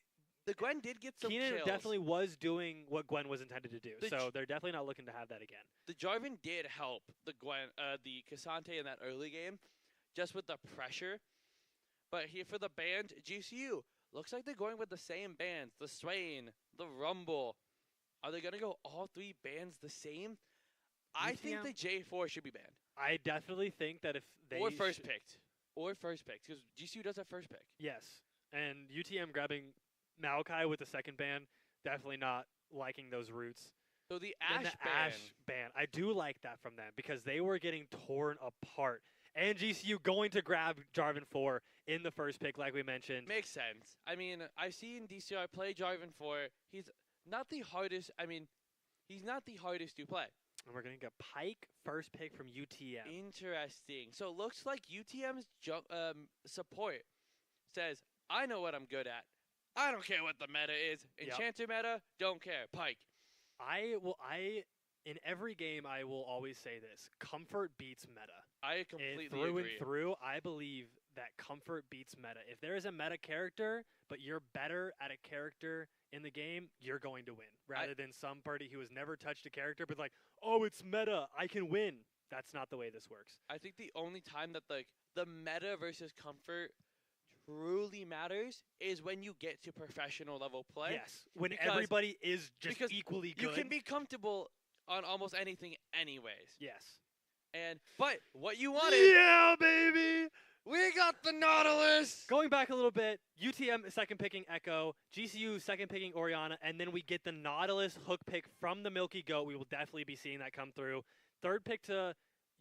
the Gwen did get some Keenan kills. Definitely was doing what Gwen was intended to do. So they're definitely not looking to have that again. The Jarvan did help the K'Sante in that early game, just with the pressure. But here for the bans, GCU, looks like they're going with the same bans. The Swain, the Rumble. Are they going to go all 3 bans the same? I think the J4 should be banned. I definitely think that if they... Or first picked. Because GCU does have first pick. Yes. And UTM grabbing Maokai with the second ban, definitely not liking those routes. So the Ashe ban. I do like that from them, because they were getting torn apart. And GCU going to grab Jarvan 4 in the first pick, like we mentioned. Makes sense. I mean, I've seen DCR play Jarvan 4. He's not the hardest. I mean, he's not the hardest to play. And we're going to get Pyke first pick from UTM. Interesting. So it looks like UTM's support says, I know what I'm good at. I don't care what the meta is. Enchanter meta, don't care. Pyke. In every game, I will always say this. Comfort beats meta. I completely agree. Through and through, I believe that comfort beats meta. If there is a meta character, but you're better at a character in the game, you're going to win. Rather than some party who has never touched a character, but like, oh, it's meta, I can win. That's not the way this works. I think the only time that the meta versus comfort truly matters is when you get to professional level play. Yes, when everybody is just equally good. You can be comfortable on almost anything anyways. Yes. But what you wanted... Yeah, baby! We got the Nautilus! Going back a little bit, UTM second picking Echo, GCU second picking Orianna, and then we get the Nautilus hook pick from the Milky Goat. We will definitely be seeing that come through. Third pick to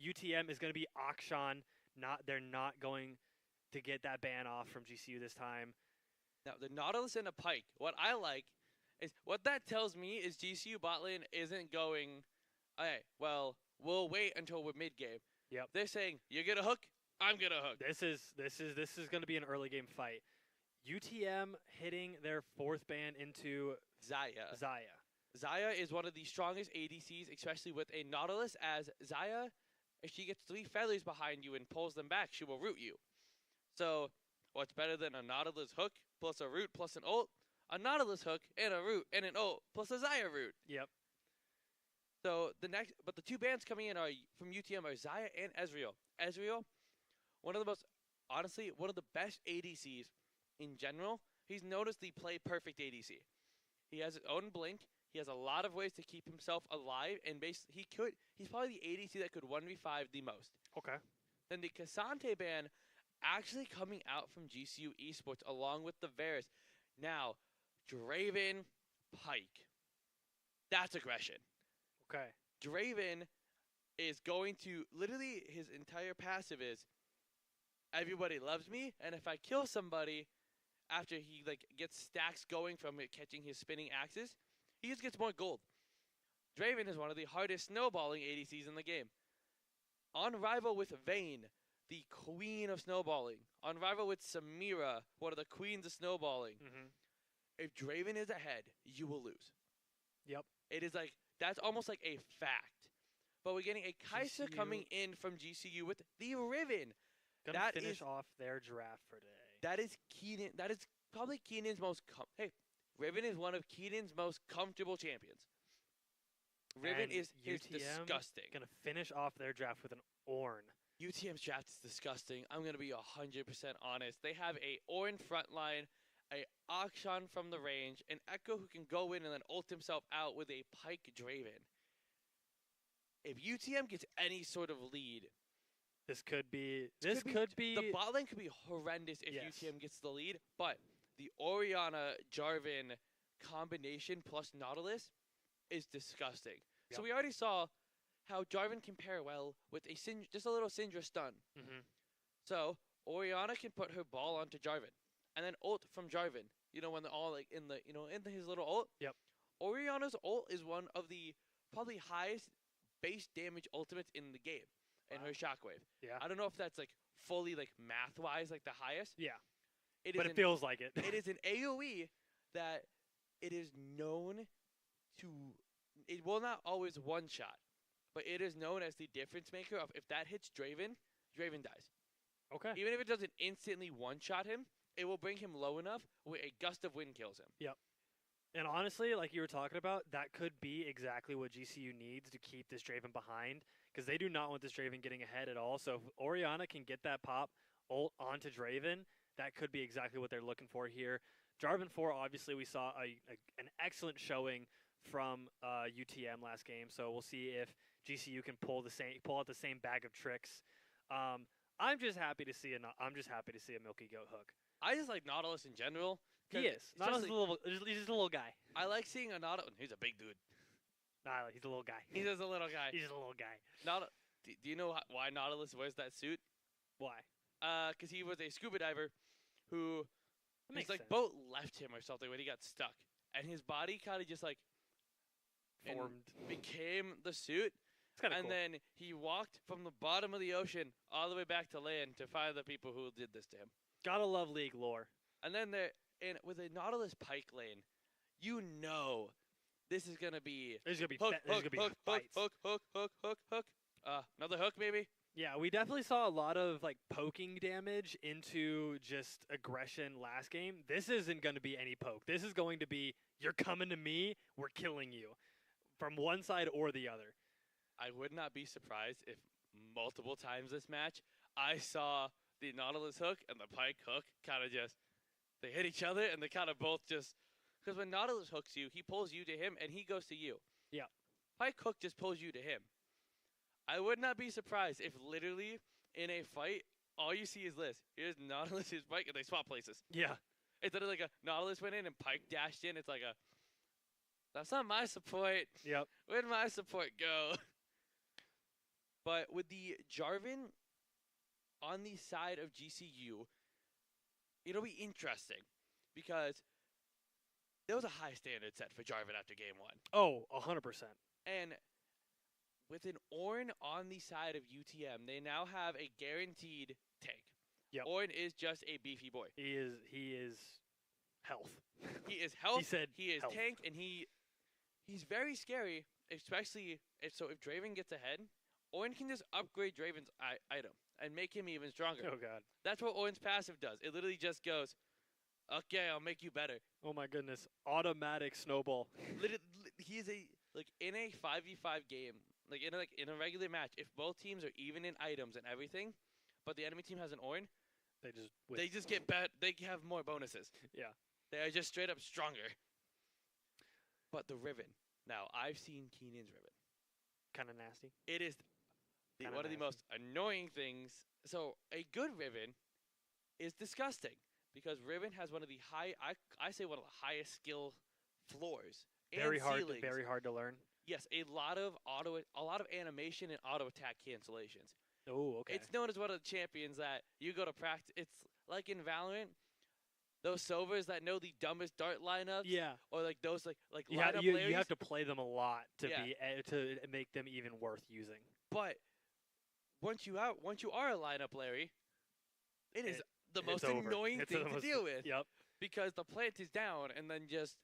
UTM is going to be Akshan. They're not going to get that ban off from GCU this time. Now, the Nautilus and a Pyke. What I like is, what that tells me is GCU bot lane isn't going, okay, well, we'll wait until we're mid-game. Yep. They're saying, you get a hook, I'm going to hook. This is going to be an early game fight. UTM hitting their 4th ban into Xayah. Xayah. Xayah is one of the strongest ADCs, especially with a Nautilus, as Xayah, if she gets 3 feathers behind you and pulls them back, she will root you. So What's better than a Nautilus hook plus a root plus an ult? A Nautilus hook and a root and an ult plus a Xayah root. Yep. So the two bans coming in are from UTM are Xayah and Ezreal. Ezreal, one of the best ADCs in general. He's noticeably play perfect ADC. He has his own blink. He has a lot of ways to keep himself alive, and he's probably the ADC that could 1v5 the most. Okay. Then the K'Sante ban actually coming out from GCU Esports along with the Varus. Now, Draven, Pyke. That's aggression. Okay. Draven is going to, literally his entire passive is, everybody loves me, and if I kill somebody after he gets stacks going from it catching his spinning axes, he just gets more gold. Draven is one of the hardest snowballing ADCs in the game. On rival with Vayne, the queen of snowballing. On rival with Samira, one of the queens of snowballing. Mm-hmm. If Draven is ahead, you will lose. Yep. It is that's almost like a fact. But we're getting a Kai'Sa GCU coming in from GCU with the Riven. Gonna finish off their draft for today. That is Keenan. That is probably Keenan's most. Riven is one of Keenan's most comfortable champions. Riven is disgusting. Gonna finish off their draft with an Ornn. UTM's draft is disgusting. I'm gonna be 100% honest. They have a Ornn frontline, a Akshan from the range, an Echo who can go in and then ult himself out with a Pyke Draven. If UTM gets any sort of lead, this could be the bot lane could be horrendous if UTM gets the lead, but the Orianna Jarvan combination plus Nautilus is disgusting. Yep. So we already saw how Jarvan can pair well with just a little Syndra stun. Mm-hmm. So Orianna can put her ball onto Jarvan, and then ult from Jarvan. When they're all in his little ult. Yep. Orianna's ult is one of the probably highest base damage ultimates in the game. And her shockwave. Yeah. I don't know if that's fully math wise the highest. Yeah. It feels like it. It is an AoE that it is known to. It will not always one shot, but it is known as the difference maker of if that hits Draven, Draven dies. Okay. Even if it doesn't instantly one shot him, it will bring him low enough where a gust of wind kills him. Yep. And honestly, like you were talking about, that could be exactly what GCU needs to keep this Draven behind, because they do not want this Draven getting ahead at all. So if Orianna can get that pop ult onto Draven, that could be exactly what they're looking for here. Jarvan 4, obviously, we saw an excellent showing from UTM last game, so we'll see if GCU can pull out the same bag of tricks. I'm just happy to see a Milky Goat hook. I just like Nautilus in general. He is. Nautilus he's just a little guy. I like seeing a Nautilus. He's a big dude. Nah, he's a little guy. He's just a little guy. He's just a little guy. Do you know why Nautilus wears that suit? Why? Because he was a scuba diver who his boat left him or something when he got stuck, and his body kind of just formed, became the suit. It's kind of cool. And then he walked from the bottom of the ocean all the way back to land to find the people who did this to him. Gotta love League lore. And then with a Nautilus Pyke lane, this is gonna be hook. Another hook maybe. Yeah, we definitely saw a lot of poking damage into just aggression last game. This isn't going to be any poke. This is going to be, you're coming to me, we're killing you, from one side or the other. I would not be surprised if multiple times this match I saw the Nautilus hook and the Pyke hook kind of just, they hit each other and they kind of both just, because when Nautilus hooks you, he pulls you to him and he goes to you. Yeah. Pyke hook just pulls you to him. I would not be surprised if literally in a fight, all you see is this. Here's Nautilus, his Pyke, and they swap places. Yeah. Instead of a Nautilus went in and Pyke dashed in, it's that's not my support. Yep. Where'd my support go? But with the Jarvan on the side of GCU, it'll be interesting because there was a high standard set for Jarvan after game 1. Oh, 100%. And with an Ornn on the side of UTM, they now have a guaranteed tank. Yep. Ornn is just a beefy boy. He is health. He is health. He is health. Tank, and he's very scary, especially if Draven gets ahead, Owen can just upgrade Draven's item and make him even stronger. Oh, God. That's what Owen's passive does. It literally just goes, okay, I'll make you better. Oh, my goodness. Automatic snowball. He's in a 5v5 game, in a regular match, if both teams are even in items and everything, but the enemy team has an Owen, they just get better. They have more bonuses. Yeah. They are just straight up stronger. But the Riven. Now, I've seen Keenan's Riven. Kind of nasty. It is one of the most annoying things. So, a good Riven is disgusting because Riven has one of the I say one of the highest skill floors. Very hard to learn. Yes, a lot of animation and auto attack cancellations. Oh, okay. It's known as one of the champions that you go to practice. It's like in Valorant, those Sovers that know the dumbest dart lineups. Yeah. Or like those like you lineup you have to play them a lot to to make them even worth using. But once you are a lineup Larry, it is the most annoying thing to deal with. Yep. Because the plant is down and then just.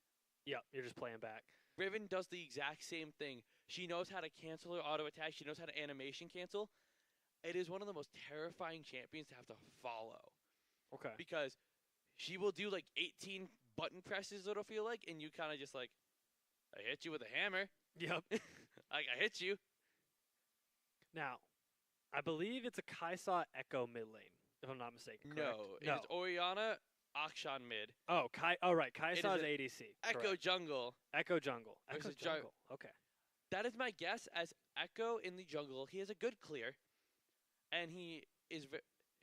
Yep, you're just playing back. Riven does the exact same thing. She knows how to cancel her auto attack. She knows how to animation cancel. It is one of the most terrifying champions to have to follow. Okay. Because she will do like 18 button presses, it'll feel like, and you kind of just like, I hit you with a hammer. Yep. I hit you. Now, I believe it's a Kai'Sa Echo mid lane, if I'm not mistaken. Correct? No, it's Orianna, Akshan mid. Oh, right. Kai'Sa is ADC. Echo jungle. Echo jungle. Echo jungle. Okay. That is my guess as Echo in the jungle. He has a good clear, and he is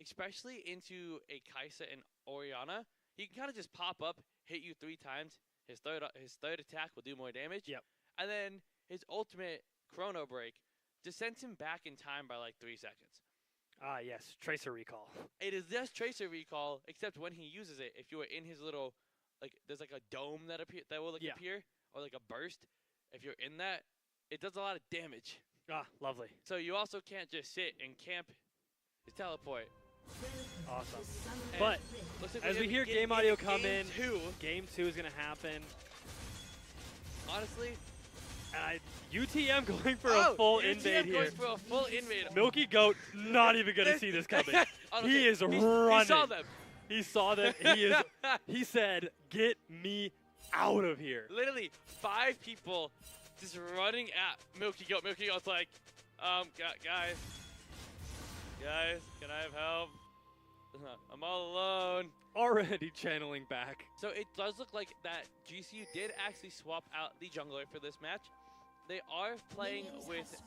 especially into a Kai'Sa and Orianna. He can kind of just pop up, hit you 3 times. His third attack will do more damage. Yep. And then his ultimate Chrono Break just sends him back in time by like 3 seconds. Ah, yes. Tracer recall. It is just Tracer recall, except when he uses it, if you are in his little, there's like a dome that will appear, or like a burst. If you're in that, it does a lot of damage. Ah, lovely. So you also can't just sit and camp his teleport. Awesome. And but as we hear game audio come in, game 2 is going to happen. Honestly, UTM going for a full invade here. Going for a full invade. Milky Goat not even going to see this coming. He is running. He saw them. He saw them. He said, "Get me out of here." Literally 5 people just running at Milky Goat. Milky Goat's like, guys, can I have help? I'm all alone. Already channeling back. So it does look like that GCU did actually swap out the jungler for this match. They are playing with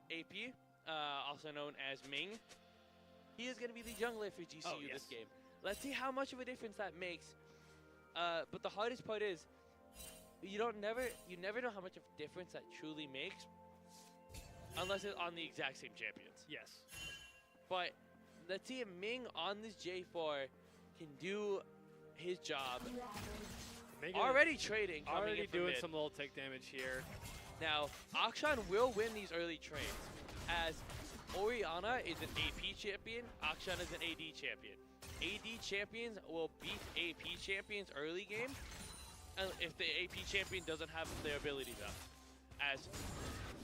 AP, also known as Ming. He is going to be the jungler for GCU this game. Let's see how much of a difference that makes. But the hardest part is, you never know how much of a difference that truly makes, unless it's on the exact same champions. Yes. But let's see if Ming on this J4 can do his job. Already trading. Already doing some little tick damage here. Now, Akshan will win these early trades, as Orianna is an AP champion, Akshan is an AD champion. AD champions will beat AP champions early game, if the AP champion doesn't have their abilities up. As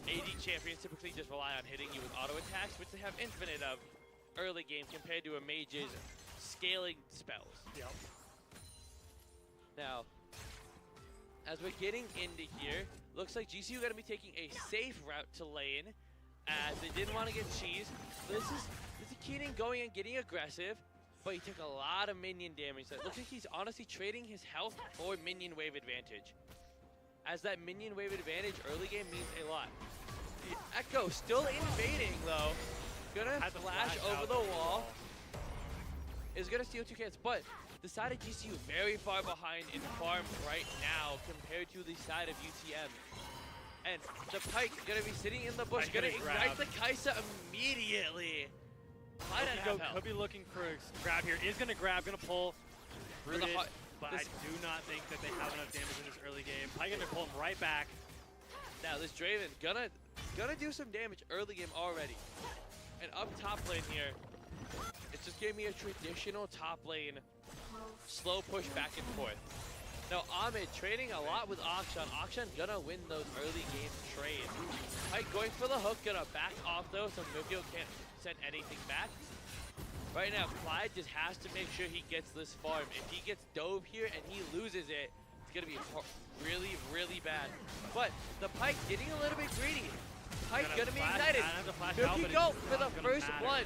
AD champions typically just rely on hitting you with auto attacks, which they have infinite of early game compared to a mage's scaling spells. Yep. Now, as we're getting into here, looks like GCU going to be taking a safe route to lane, as they didn't want to get cheese. So this is Keenan going and getting aggressive, but he took a lot of minion damage. So it looks like he's honestly trading his health for minion wave advantage, as that minion wave advantage early game means a lot. The Echo still invading though. Gonna flash over the wall. Is gonna steal 2 kills, but the side of GCU very far behind in farm right now compared to the side of UTM. And the Pike gonna be sitting in the bush, gonna ignite the Kai'Sa immediately. Could be looking for a grab here. Is gonna grab, gonna pull. Rooted, but I do not think that they have enough damage in this early game. Pike gonna pull him right back. Now this Draven gonna do some damage early game already. And up top lane here, it's just giving me a traditional top lane slow push back and forth. Now Ahmed trading a lot with Akshan. Akshan gonna win those early game trades. Pike going for the hook, gonna back off though, so Milky can't send anything back. Right now, Clyde just has to make sure he gets this farm. If he gets dove here and he loses it, it's gonna be really, really bad. But the Pike getting a little bit greedy. Pike gonna be ignited. Milky go for the first one.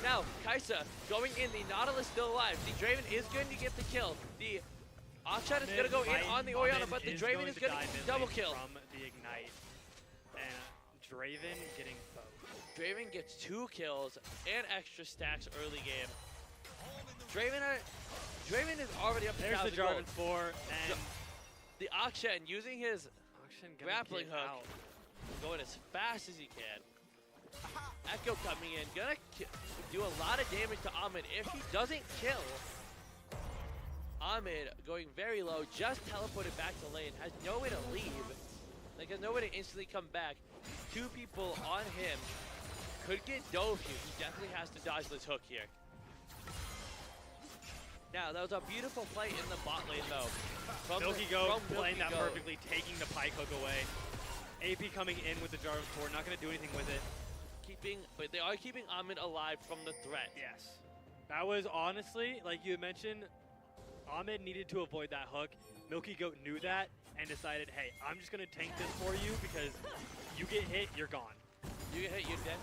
Now, Kaisa going in, the Nautilus still alive. The Draven is going to get the kill. The Akshan is going to go in on the Orianna, but the Draven is going to double kill. From the Ignite. And Draven getting both. Draven gets 2 kills and extra stacks early game. Draven is already up to 1,000 There's the Jarvan 4, and the Akshan using his grappling hook, going as fast as he can. Echo coming in, gonna do a lot of damage to Ahmed. If he doesn't kill, Ahmed going very low, just teleported back to lane, has no way to leave. Like, has no way to instantly come back. 2 people on him. Could get dove here. He definitely has to dodge this hook here. Now, that was a beautiful play in the bot lane, though. Milky Go playing that perfectly, taking the Pike hook away. AP coming in with the Jarvan 4, not going to do anything with it. But they are keeping Ahmed alive from the threat. Yes. That was honestly, like you mentioned, Ahmed needed to avoid that hook. Milky Goat knew that and decided, hey, I'm just going to tank this for you because you get hit, you're gone. You get hit, you're dead.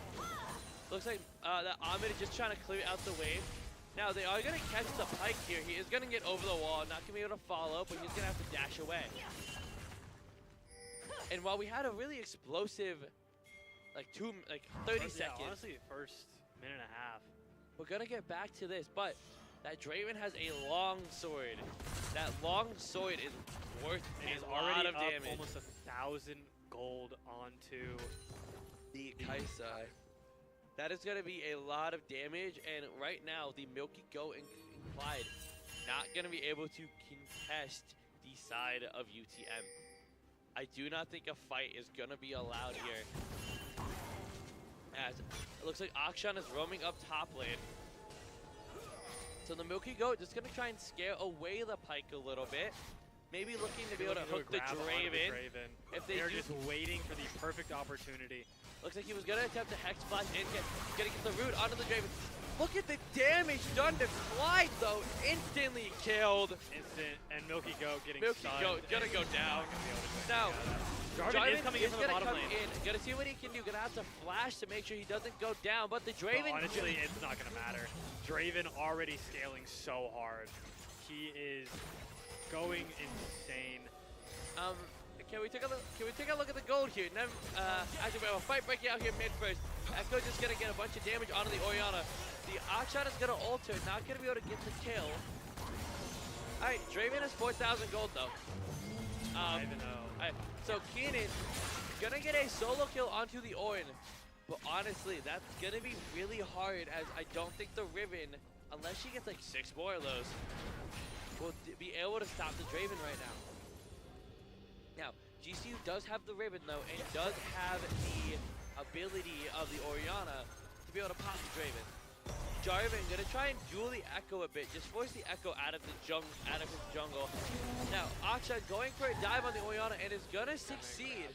Looks like that Ahmed is just trying to clear out the wave. Now, they are going to catch the Pike here. He is going to get over the wall, not going to be able to follow, but he's going to have to dash away. And while we had a really explosive, like 30 seconds. Yeah, honestly, the first minute and a half. We're going to get back to this, but that Draven has a long sword. That long sword is worth a lot of damage. Almost 1,000 gold onto the Kaisa. That is going to be a lot of damage, and right now, the Milky Goat and Clyde not going to be able to contest the side of UTM. I do not think a fight is going to be allowed here. As it looks like Akshan is roaming up top lane. So the Milky Goat just going to try and scare away the Pike a little bit. Maybe looking to be able to hook the Draven. If they're just waiting for the perfect opportunity. Looks like he was going to attempt a Hex Splash and going to get the root onto the Draven. Look at the damage done to Clyde, though. Instantly killed. And Milky Goat getting stunned. Milky Goat going to go down. Now, Jarvan is coming in from the bottom lane. Gonna see what he can do. Gonna have to flash to make sure he doesn't go down. But the Draven. Well, honestly, it's not gonna matter. Draven already scaling so hard. He is going insane. Can we take a look at the gold here? Now, actually, we have a fight breaking out here mid first. Echo just gonna get a bunch of damage onto the Orianna. The Akshan is gonna alter, not gonna be able to get the kill. All right, Draven has 4,000 gold though. I even know. So Keenan gonna get a solo kill onto the Ornn, but honestly, that's gonna be really hard as I don't think the Riven, unless she gets like 6 more of those, will be able to stop the Draven right now. Now, GCU does have the Riven though, and does have the ability of the Orianna to be able to pop the Draven. Jarvan gonna try and duel the Echo a bit, just force the Echo out of his jungle. Now, Akshan going for a dive on the Orianna and is gonna succeed.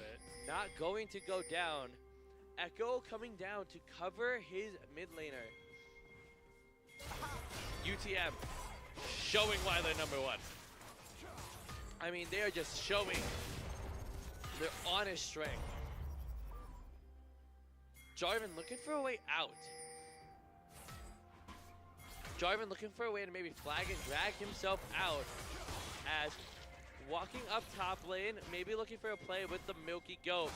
Not going to go down. Echo coming down to cover his mid laner. UTM showing why they're #1. I mean, they are just showing their honest strength. Jarvan looking for a way out. Jarvan looking for a way to maybe flag and drag himself out as walking up top lane, maybe looking for a play with the Milky Goat.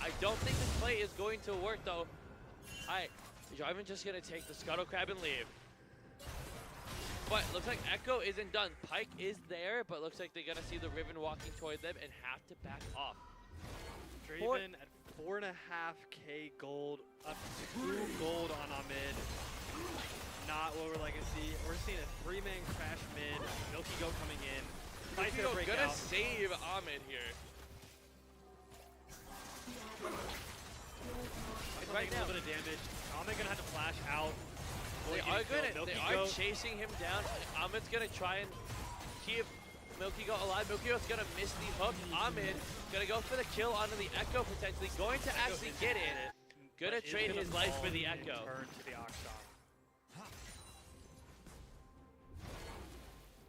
I don't think this play is going to work though. Alright, Jarvan just gonna take the Scuttle Crab and leave. But looks like Echo isn't done. Pike is there, but looks like they're gonna see the Riven walking toward them and have to back off. Draven at 4.5k gold, up 2 gold on Ahmed. Not what we're like to see. We're seeing a 3-man crash mid. Milky Go coming in. Fight's gonna break out. Save Ahmed here. Right now, a little bit of damage. Ahmed gonna have to flash out. They are chasing him down. Ahmed's gonna try and keep Milky Goat alive. Milky Goat's going to miss the hook. Ahmed going to go for the kill onto the Echo, potentially going to actually get it. Going to trade his life for the Echo. Turn to the Oxshot.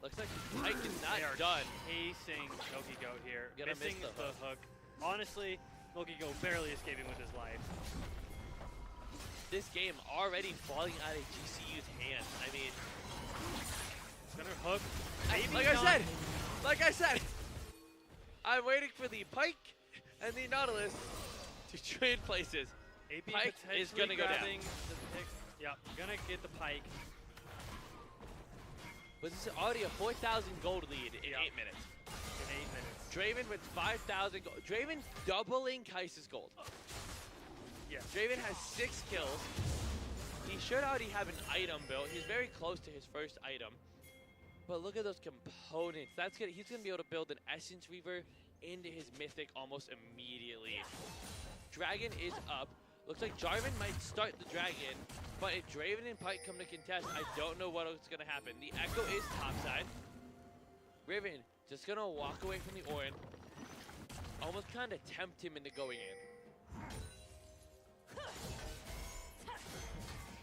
Looks like Pike is not done. Casing Milky Goat here. Missing the hook. Honestly, Milky Goat barely escaping with his life. This game already falling out of GCU's hands. I mean, gonna hook. Like I said, I'm waiting for the Pike and the Nautilus to trade places. AB Pike is gonna go down. Yep, gonna get the Pike. But this is already a 4,000 gold lead in 8 minutes. Draven with 5,000 gold. Draven doubling Kai'Sa's gold. Yeah. Draven has 6 kills. He should already have an item built. He's very close to his first item. But look at those components. He's gonna be able to build an Essence Reaver into his Mythic almost immediately. Dragon is up. Looks like Jarvan might start the Dragon, but if Draven and Pike come to contest, I don't know what's gonna happen. The Echo is topside. Riven just gonna walk away from the Orin. Almost kind of tempt him into going in.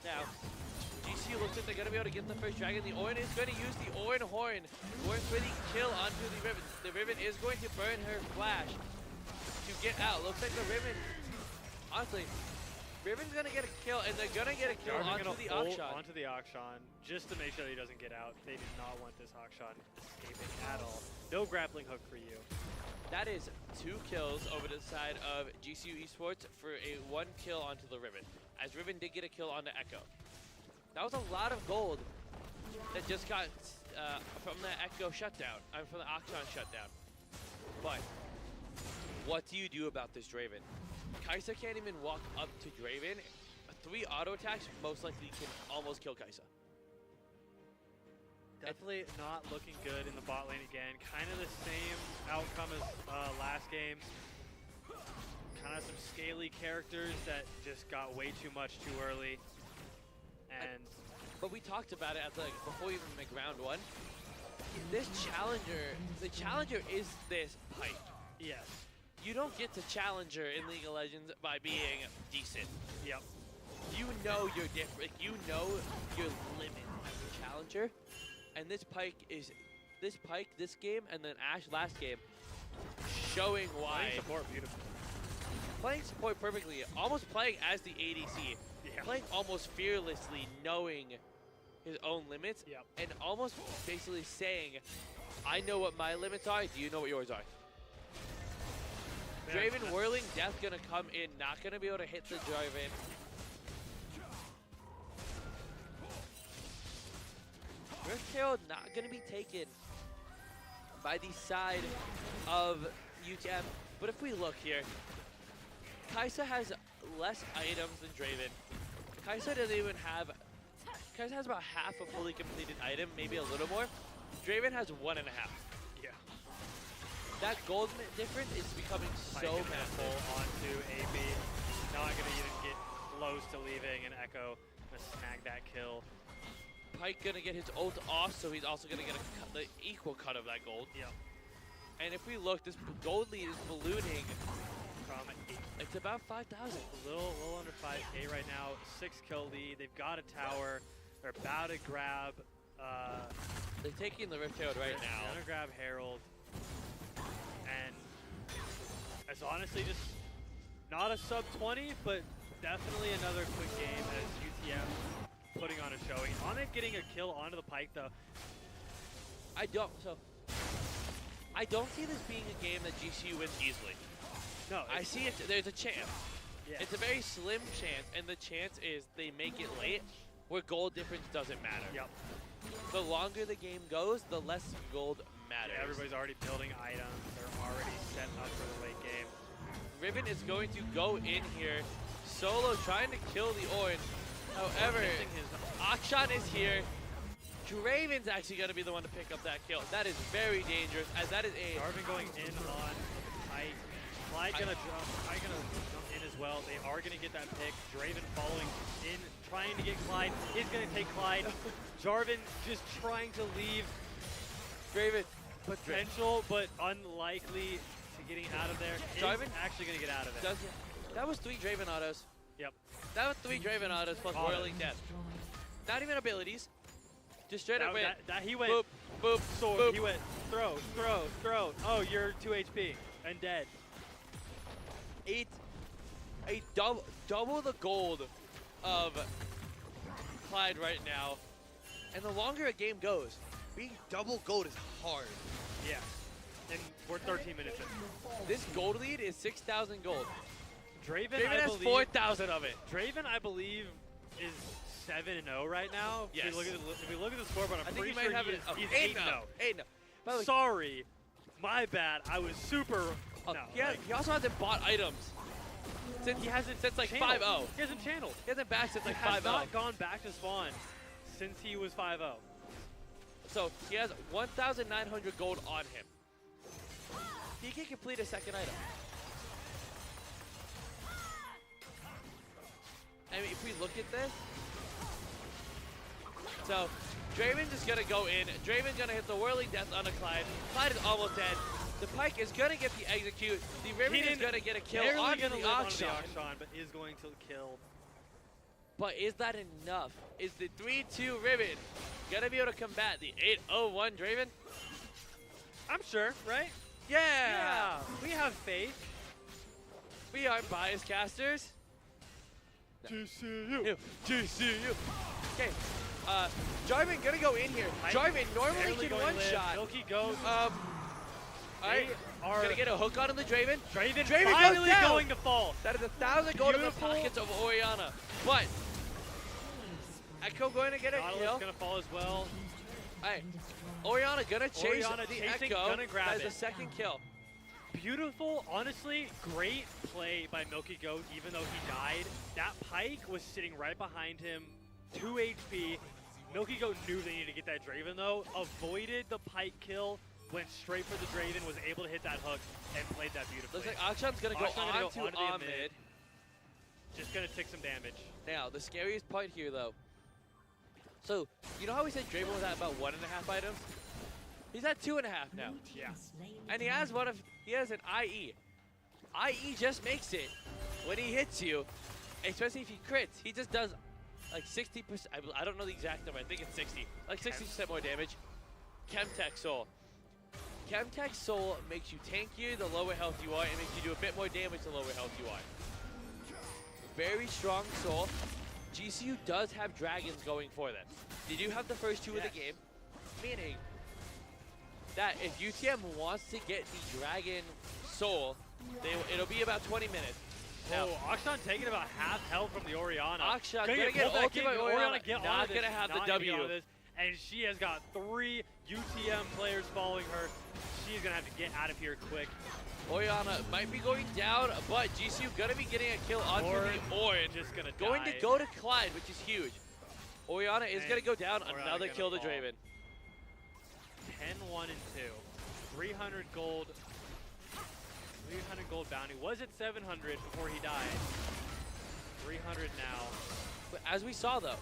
Now, GCU looks like they're gonna be able to get the first Dragon. The Orin is gonna use the Orin Horn. Orin's for the kill onto the Riven. The Riven is going to burn her flash to get out. Looks like the Riven, honestly, Riven's gonna get a kill, and they're gonna get a kill onto the Akshan. Onto the Akshan, just to make sure that he doesn't get out. They do not want this Akshan escaping at all. No grappling hook for you. That is 2 kills over the side of GCU Esports for a 1 kill onto the Riven, as Riven did get a kill onto Echo. That was a lot of gold that just got from the Echo shutdown, from the Akshan shutdown. But what do you do about this Draven? Kai'Sa can't even walk up to Draven. 3 auto attacks most likely can almost kill Kai'Sa. Definitely not looking good in the bot lane again. Kind of the same outcome as last game. Kind of some scaly characters that just got way too much too early. And but we talked about it before even make round 1. This challenger, the challenger is this Pike. Yes. You don't get to challenger in League of Legends by being decent. Yep. You know you're different. You know your limit as a challenger. And this Pike, this game, and then Ashe last game, showing why. Playing support beautifully. Playing support perfectly. Almost playing as the ADC. Yeah. Playing almost fearlessly, knowing his own limits. Yep. And almost basically saying, I know what my limits are. Do you know what yours are? Draven Whirling Death gonna come in, not gonna be able to hit the Draven. Riftherald not gonna be taken by the side of UTM. But if we look here, Kai'Sa has less items than Draven. Kai'Sa doesn't even have, Kai'Sa has about half a fully completed item, maybe a little more. Draven has 1.5. Yeah. That gold difference is becoming so massive. Onto AB, not gonna even get close to leaving, and Echo gonna snag that kill. Pike gonna get his ult off, so he's also gonna get the equal cut of that gold. Yep. And if we look, this gold lead is ballooning from 8. It's about 5,000. A little under 5K right now. 6 kill lead. They've got a tower. They're about to grab. They're taking the Rift Herald right now. They're gonna grab Herald. And it's honestly just not a sub 20, but definitely another quick game as UTM putting on a showing. Ahmed getting a kill onto the Pike though. I don't see this being a game that GCU wins easily. No, I see it. There's a chance. Yeah. It's a very slim chance, and the chance is they make it late, where gold difference doesn't matter. Yep. The longer the game goes, the less gold matters. Yeah, everybody's already building items. They're already set up for the late game. Riven is going to go in here, solo trying to kill the Orin. However, Akshan is here. Draven's actually going to be the one to pick up that kill. That is very dangerous, as that is a... Jarvan going in on Pike. Clyde gonna jump in as well. They are gonna get that pick. Draven following in, trying to get Clyde. Is gonna take Clyde. Jarvan just trying to leave. Draven potential, but unlikely to getting out of there. Draven actually going to get out of it. That was 3 Draven autos. Yep. That was 3 Draven autos plus Whirling Death. Not even abilities. Just straight up win. He went boop, boop, sword. boop. He went throw. Oh, you're 2 HP and dead. Double the gold of Clyde right now. And the longer a game goes, being double gold is hard. Yeah. And we're 13 minutes in. This gold lead is 6,000 gold. Draven has 4,000 of it. Draven, I believe, is 7-0 right now. Yes. If we look at the scoreboard, I'm pretty sure he's 8-0. 8-0. Sorry. My bad. I was super... he also hasn't bought items. He hasn't since like 5-0. He hasn't channeled. He hasn't back since like 5-0. He has not gone back to spawn since he was 5-0. So he has 1,900 gold on him. He can complete a second item. I mean, if we look at this, so Draven's just gonna go in. Draven's gonna hit the Whirling Death on a Clyde. Clyde is almost dead. The Pike is gonna get the execute. The Riven is gonna get a kill on the Akshan, but is going to kill. But is that enough? Is the 3-2 Riven gonna be able to combat the 8-0-1 Draven? I'm sure, right? Yeah! We have faith. We aren't bias casters. GCU. GCU. Okay. Jarvan gonna go in here. Jarvan normally can one-shot. Milky goes. Alright. Gonna get a hook on the Draven. Draven finally goes going to fall. That is 1,000 gold in the pockets of Orianna. But Echo going to get a kill. Gonna fall as well. Alright. Orianna gonna chase the Echo. Gonna grab that is a second kill. Beautiful, honestly, great play by Milky Goat, even though he died. That Pike was sitting right behind him, 2 HP. Milky Goat knew they needed to get that Draven though, avoided the Pike kill, went straight for the Draven, was able to hit that hook, and played that beautifully. Looks like Akshan's gonna go on to Ahmed. Just gonna take some damage. Now, the scariest part here though. So, you know how we said Draven was at about 1.5 items? He's at 2.5 now. Yeah. And he has an IE. IE just makes it when he hits you, especially if he crits. He just does like 60%. I don't know the exact number. I think it's 60. Like 60% more damage. Chemtech Soul. Chemtech Soul makes you tankier the lower health you are, and makes you do a bit more damage the lower health you are. Very strong Soul. GCU does have dragons going for them. They do have the first 2 of the game, meaning that if UTM wants to get the Dragon Soul, it'll be about 20 minutes. Now, Akshan taking about half health from the Orianna. Akshan gonna get ulted by Orianna, not gonna have the W. And she has got 3 UTM players following her. She's gonna have to get out of here quick. Orianna might be going down, but GCU gonna be getting a kill onto the Orn. Just gonna going to go to Clyde, which is huge. Orianna is gonna go down, another kill to Draven. 10-1 and 2. 300 gold. 300 gold bounty. Was it 700 before he died? 300 now. But as we saw though,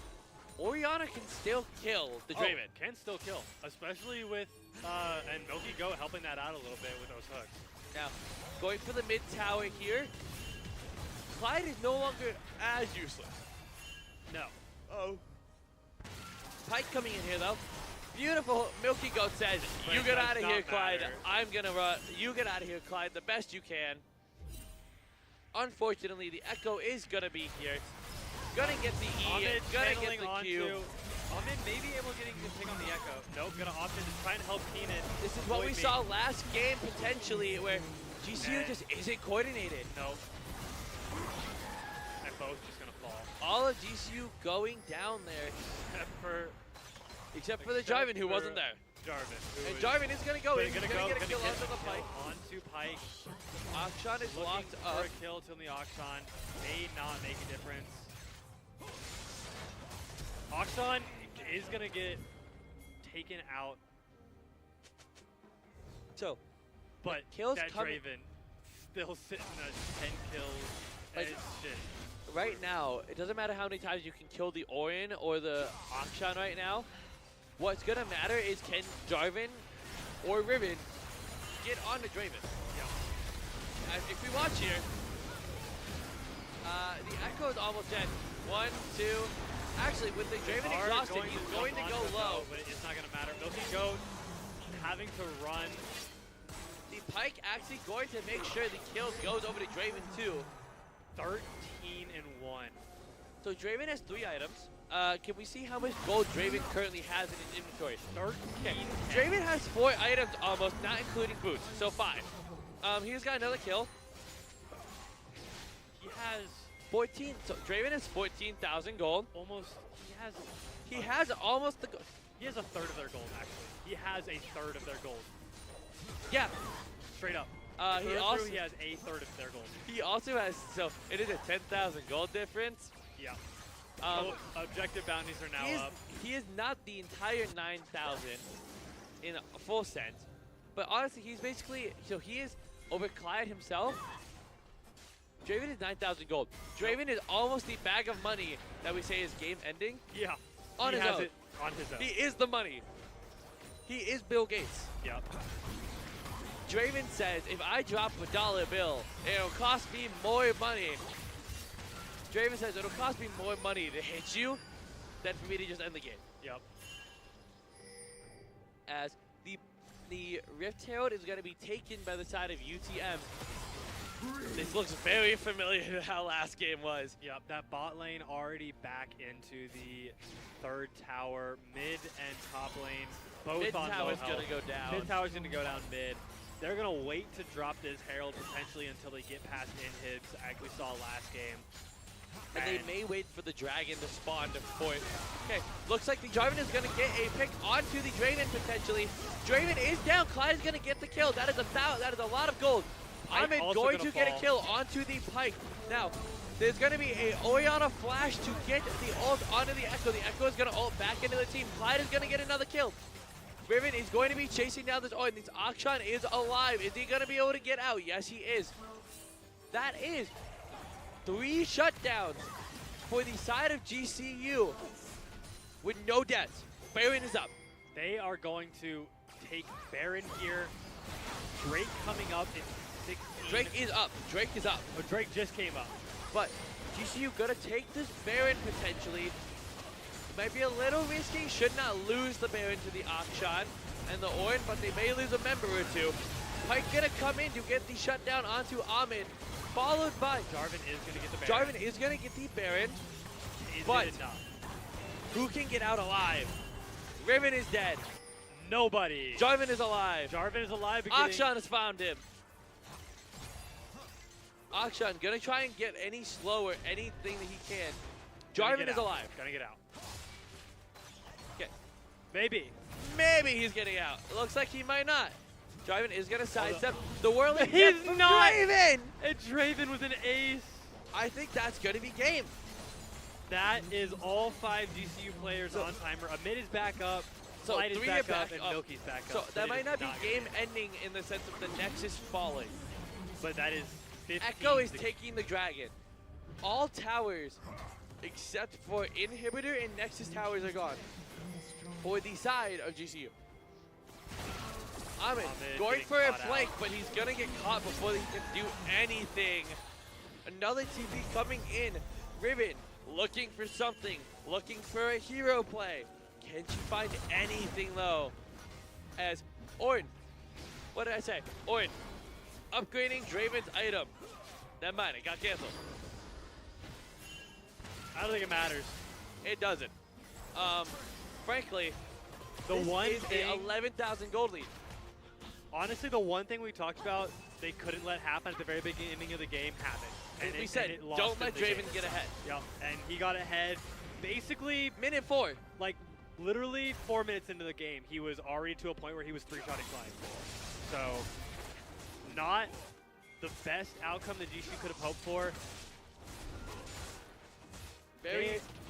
Orianna can still kill the Draven. Can still kill, especially with and Milky Goat helping that out a little bit with those hooks. Now, going for the mid tower here. Clyde is no longer as useless. No. Pike coming in here though. Beautiful. Milky Goat says, you get out of here, Clyde. I'm going to run. You get out of here, Clyde, the best you can. Unfortunately, the Echo is going to be here. Going to get the E. Going to get the Q. Ahmed may be able to get a pick on the Echo. Nope, going to opt in to try and help Keenan. This is what we saw last game, potentially, where GCU just isn't coordinated. Nope. And both just going to fall. All of GCU going down there. Except for the Jarvan, who wasn't there. And Jarvan is going to go in. He's going to get a kill onto the Pike. Onto Pike. Akshan is locked up. For a kill to the Akshan. May not make a difference. Akshan is going to get taken out. So, but kills that Draven still sitting at 10 kills. Like, shit. Right now, it doesn't matter how many times you can kill the Orion or the Akshan right now. What's going to matter is can Jarvan or Riven get on to Draven. Yeah. If we watch here, the Echo is almost dead. 1, 2. Actually, with the Draven exhausted, he's going to go low. But it's not going to matter. Milky Goat having to run. The Pyke actually going to make sure the kills goes over to Draven too. 13-1. So Draven has 3 items. Can we see how much gold Draven currently has in his inventory? 13. Okay. Draven has 4 items almost, not including boots. So 5. He's got another kill. He has 14. So Draven has 14,000 gold. Almost. He has almost the. He has a third of their gold actually. He has a third of their gold. Yeah. Straight up. He has a third of their gold. He also has. So it is a 10,000 gold difference. Yeah. Objective bounties are now up. He is not the entire 9,000 in a full sense, but honestly, he's basically. So he is over Clyde himself. Draven is 9,000 gold. Draven is almost the bag of money that we say is game ending. Yeah. On his own. On his own. He is the money. He is Bill Gates. Yep. Draven says, if I drop a dollar bill, it'll cost me more money. Draven says, it'll cost me more money to hit you than for me to just end the game. Yep. As the Rift Herald is going to be taken by the side of UTM. This looks very familiar to how last game was. Yep, that bot lane already back into the third tower. Mid and top lane both mid on low tower's health. gonna go down. Mid tower's gonna go down mid. They're gonna wait to drop this Herald potentially until they get past inhibs, like we saw last game. And they may wait for the dragon to spawn to point. Okay, looks like the Draven is gonna get a pick onto the Draven potentially. Draven is down. Clyde is gonna get the kill. That is a lot of gold. Ahmed going to get a kill onto the Pyke. Now, there's going to be a Orianna flash to get the ult onto the Echo. The Echo is going to ult back into the team. Clyde is going to get another kill. Riven is going to be chasing down this ult, and this Akshan is alive. Is he going to be able to get out? Yes, he is. That is 3 shutdowns for the side of GCU with no deaths. Baron is up. They are going to take Baron here. Drake coming up in 16. Drake is up. Drake is up. Oh, Drake just came up. But GCU gonna take this Baron potentially. It might be a little risky. Should not lose the Baron to the Akshan and the Ornn, but they may lose a member or two. Pyke gonna come in to get the shutdown onto Ahmed, followed by Jarvan is gonna get the Baron. Jarvan is gonna get the Baron. Is but it enough? Who can get out alive? Riven is dead. Nobody. Jarvan is alive. Jarvan is alive. Akshan has found him. Akshan gonna try and get any slower, anything that he can. Jarvan is alive. Gonna get out. Okay. Maybe. Maybe he's getting out. Looks like he might not. Jarvan is gonna sidestep the whirling. He's not. Draven! It's Draven with an ace. I think that's gonna be game. That is all 5 GCU players on timer. Amid is back up. So Slide is 3 back are up, back and up. Milky's back so up. So that might not be game ending in the sense of the Nexus falling. But that is 15. Echo is taking the dragon. All towers except for Inhibitor and Nexus towers are gone. For the side of GCU. Ahmed going for a flank, but he's gonna get caught before he can do anything. Another TP coming in. Riven looking for something, looking for a hero play. Can't you find anything though? As Ornn, what did I say? Ornn, upgrading Draven's item. Never mind, it got canceled. I don't think it matters. It doesn't. Frankly, the one is thing, a 11,000 gold lead. Honestly, the one thing we talked about they couldn't let happen at the very beginning of the game happened. And we said, don't let Draven get ahead. Yep, and he got ahead basically minute 4. Like literally 4 minutes into the game, he was already to a point where he was 3-shotting Clyde. So, not the best outcome that GCU could have hoped for.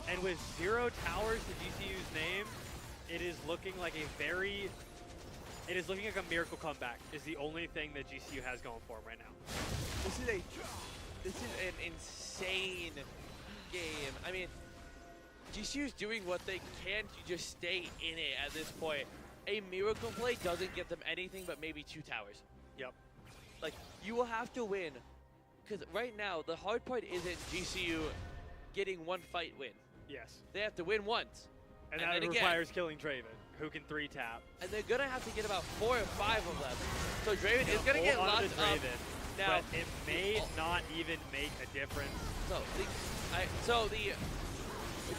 And with 0 towers to GCU's name, it is looking like a miracle comeback is the only thing that GCU has going for him right now. This is an insane game. I mean, GCU's doing what they can to just stay in it at this point. a miracle play doesn't get them anything but maybe 2 towers. Yep. Like, you will have to win. Because right now, the hard part isn't GCU getting 1 fight win. Yes. They have to win once. And that requires killing Draven, who can 3-tap. And they're going to have to get about 4 or 5 of them. So Draven is going to get lots of Draven. Now, but it may not even make a difference. So the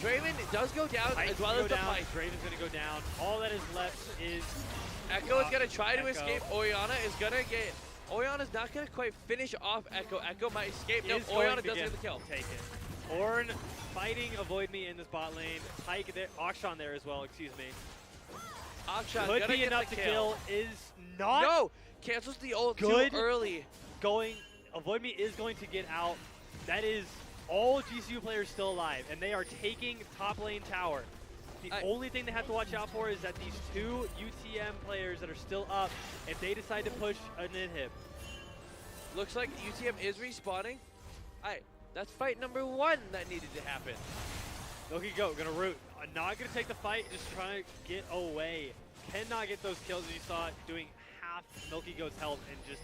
Draven does go down as well as the Pike. Draven's going to go down. All that is left is Echo is going to try to escape. Orianna is going to get... Orianna's not going to quite finish off Echo. Echo might escape. No, Orianna does get the kill. Take it. Ornn fighting Avoid Me in this bot lane. Pike there, Akshan there as well, excuse me. Akshan could be enough to kill. Is not. No! Cancels the ult too early. Avoid Me is going to get out. That is all GCU players still alive, and they are taking top lane tower. The only thing they have to watch out for is that these 2 UTM players that are still up, if they decide to push an inhib. Looks like UTM is respawning. That's fight number 1 that needed to happen. Milky Goat gonna root. Not gonna take the fight, just trying to get away. Cannot get those kills as you saw, doing half Milky Goat's health and just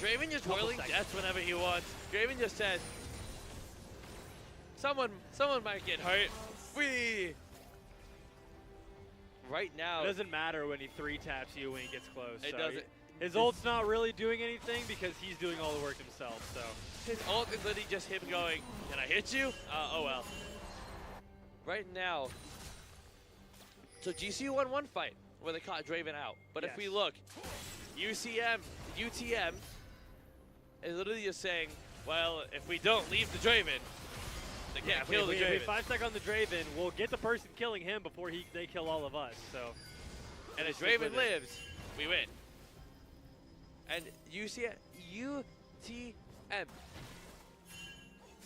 Draven just whirling death whenever he wants. Draven just said, someone might get hurt. Whee! Right now. It doesn't matter when he 3-taps you when he gets close. It doesn't. His ult's not really doing anything because he's doing all the work himself, so. His ult is literally just him going, can I hit you? Oh well. Right now, so GCU won 1 fight where they caught Draven out. But if we look, UTM is literally just saying, well, if we don't leave the Draven, they can't kill the Draven. If we 5-stack on the Draven, we'll get the person killing him before they kill all of us. So, and if Draven lives, we win. And UTM